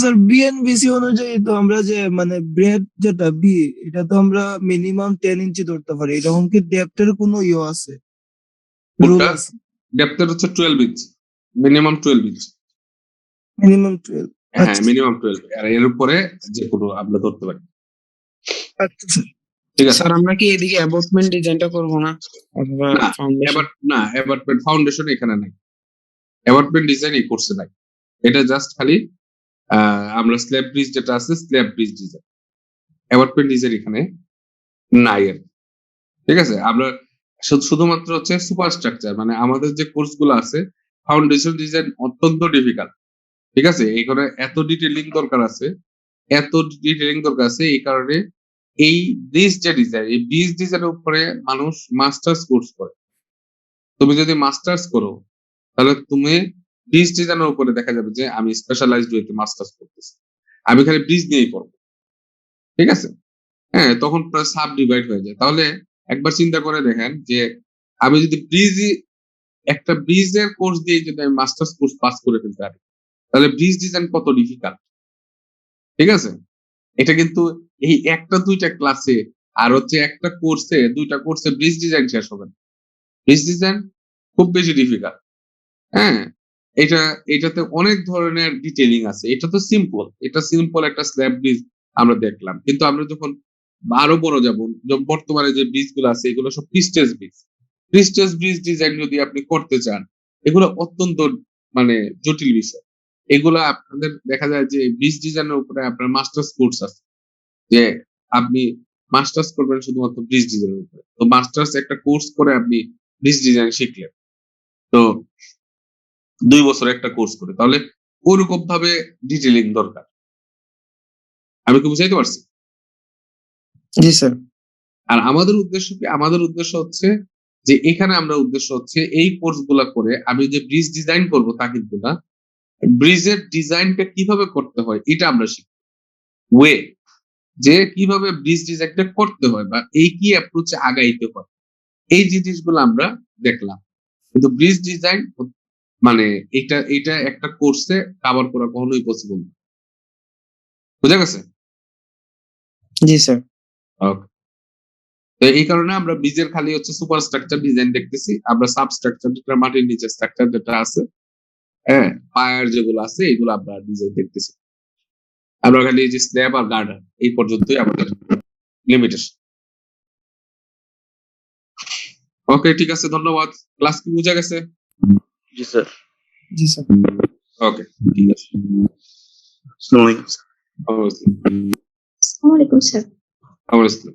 স্যার বিএনবিসি অনুযায়ী তো আমরা যে মানে ব্রেড যেটা বি এটা তো আমরা মিনিমাম 10 ইঞ্চি ধরতে পারি। এরকম কি ডেপথের কোনো ইয়ে আছে, রুল কোনটা? আছে? ডেপথের হচ্ছে 12 ইঞ্চ, মিনিমাম 12 ইঞ্চ। মিনিমাম 12। হ্যাঁ, আচ্ছা মিনিমাম 12, আর এর উপরে যে কোনো আমরা ধরতে পারি। আচ্ছা স্যার। ঠিক আছে, স্যার আমরা কি এদিকে অ্যাবটমেন্ট ডিজাইনটা করব না, অথবা না ফাউন্ডেশন? অ্যাবাটমেন্ট ফাউন্ডেশন এখানে নাই, অ্যাবাটমেন্ট ডিজাইন এই কোর্সে নাই। এটা জাস্ট খালি আমরা স্ল্যাব ব্রিজ যেটা আছে স্ল্যাব ব্রিজ ডিজাইন, অ্যাবাটমেন্ট ডিজাইন এখানে নাই আর কি। ঠিক আছে, আমরা শুধুমাত্র হচ্ছে সুপার স্ট্রাকচার, মানে আমাদের যে কোর্স গুলো আছে ফাউন্ডেশন ডিজাইন অত্যন্ত ডিফিকাল্ট। ঠিক আছে, এইখানে এত ডিটেইলিং দরকার আছে, এত ডিটেইলিং দরকার আছে, এই কারণে এই ব্রিজ যে ডিজাইন, এই ব্রিজ ডিজাইনের উপরে মানুষ মাস্টার্স কোর্স করে। তুমি যদি মাস্টার্স করো তাহলে তুমি ব্রিজ ডিজাইনের উপরে দেখা যাবে যে আমি স্পেশালাইজড ওয়েতে মাস্টার্স করতেছি, আমি খালি ব্রিজ নিয়েই পড়বো। ঠিক আছে, হ্যাঁ, তখন প্রায় সাব ডিভাইড হয়ে যায়। তাহলে একবার চিন্তা করে দেখেন যে আমি যদি একটা ব্রিজের কোর্স দিয়ে যদি আমি মাস্টার্স কোর্স পাস করে ফেলতে পারি, তাহলে ব্রিজ ডিজাইন কত ডিফিকাল্ট। ঠিক আছে, এটা কিন্তু এই একটা দুইটা ক্লাসে আর হচ্ছে একটা কোর্সে, দুইটা কোর্সে ব্রিজ ডিজাইন শেষ হবে না। ব্রিজ ডিজাইন খুব বেশি ডিফিকাল্ট। হ্যাঁ, এটাতে অনেক ধরনের ডিটেইলিং আছে। এটা তো সিম্পল, এটা সিম্পল একটা স্ল্যাব ব্রিজ আমরা দেখলাম, কিন্তু আমরা যখন আরো বড় যাব, বর্তমানে যে ব্রিজ গুলো আছে এগুলো সব prestige bridge. Prestige bridge design যদি আপনি করতে চান, এগুলো অত্যন্ত মানে জটিল বিষয়। এগুলো আপনাদের দেখা যায় যে ব্রিজ ডিজাইনের উপরে আপনার মাস্টার্স কোর্স আছে, যে আপনি মাস্টার্স করবেন শুধুমাত্র ব্রিজ ডিজাইনের উপরে। তো মাস্টার্স একটা কোর্স করে আপনি ব্রিজ ডিজাইন শিখলেন। তো 2 বছর একটা কোর্স করে। তাহলে ওরকম ভাবে ডিটেইলিং দরকার। আমি কি বুঝাইতে পারছি? জি স্যার। আর আমাদের উদ্দেশ্য কি? আমাদের উদ্দেশ্য হচ্ছে যে এখানে আমরা উদ্দেশ্য হচ্ছে এই কোর্সগুলা করে আমি যে ব্রিজ ডিজাইন করব তা কিন্তু না। ব্রিজের ডিজাইনটা কিভাবে করতে হয় এটা আমরা শিখব। ওয়ে যে কিভাবে ব্রিজ ডিজাইনটা করতে হয় বা এই কি অ্যাপ্রোচে আগাইতে হয়। এই জিনিসগুলো আমরা দেখলাম। কিন্তু ব্রিজ ডিজাইন মানে এটা একটা কোর্সে কভার করা কখনোই পসিবল না। বুঝা গেছে? জি স্যার। ওকে। তো এই কারণে আমরা ব্রিজের খালি হচ্ছে সুপার স্ট্রাকচার ডিজাইন দেখতেছি। আমরা সাবস্ট্রাকচার যেটা মাটির নিচে স্ট্রাকচার যেটা আছে, হ্যাঁ, পায়ার যেগুলো আছে এগুলো আমরা ডিজাইন দেখতেছি। আমরা খালি এই যে স্ল্যাব আর গার্ডার এই পর্যন্তই আমাদের লিমিটেশন। ওকে, ঠিক আছে, ধন্যবাদ। ক্লাস কি বুঝা গেছে? জি স্যার। জি স্যার। ওকে, ঠিক আছে। আসসালামু আলাইকুম স্যার। অবশ্যই। আসসালামু আলাইকুম স্যার। অবশ্যই।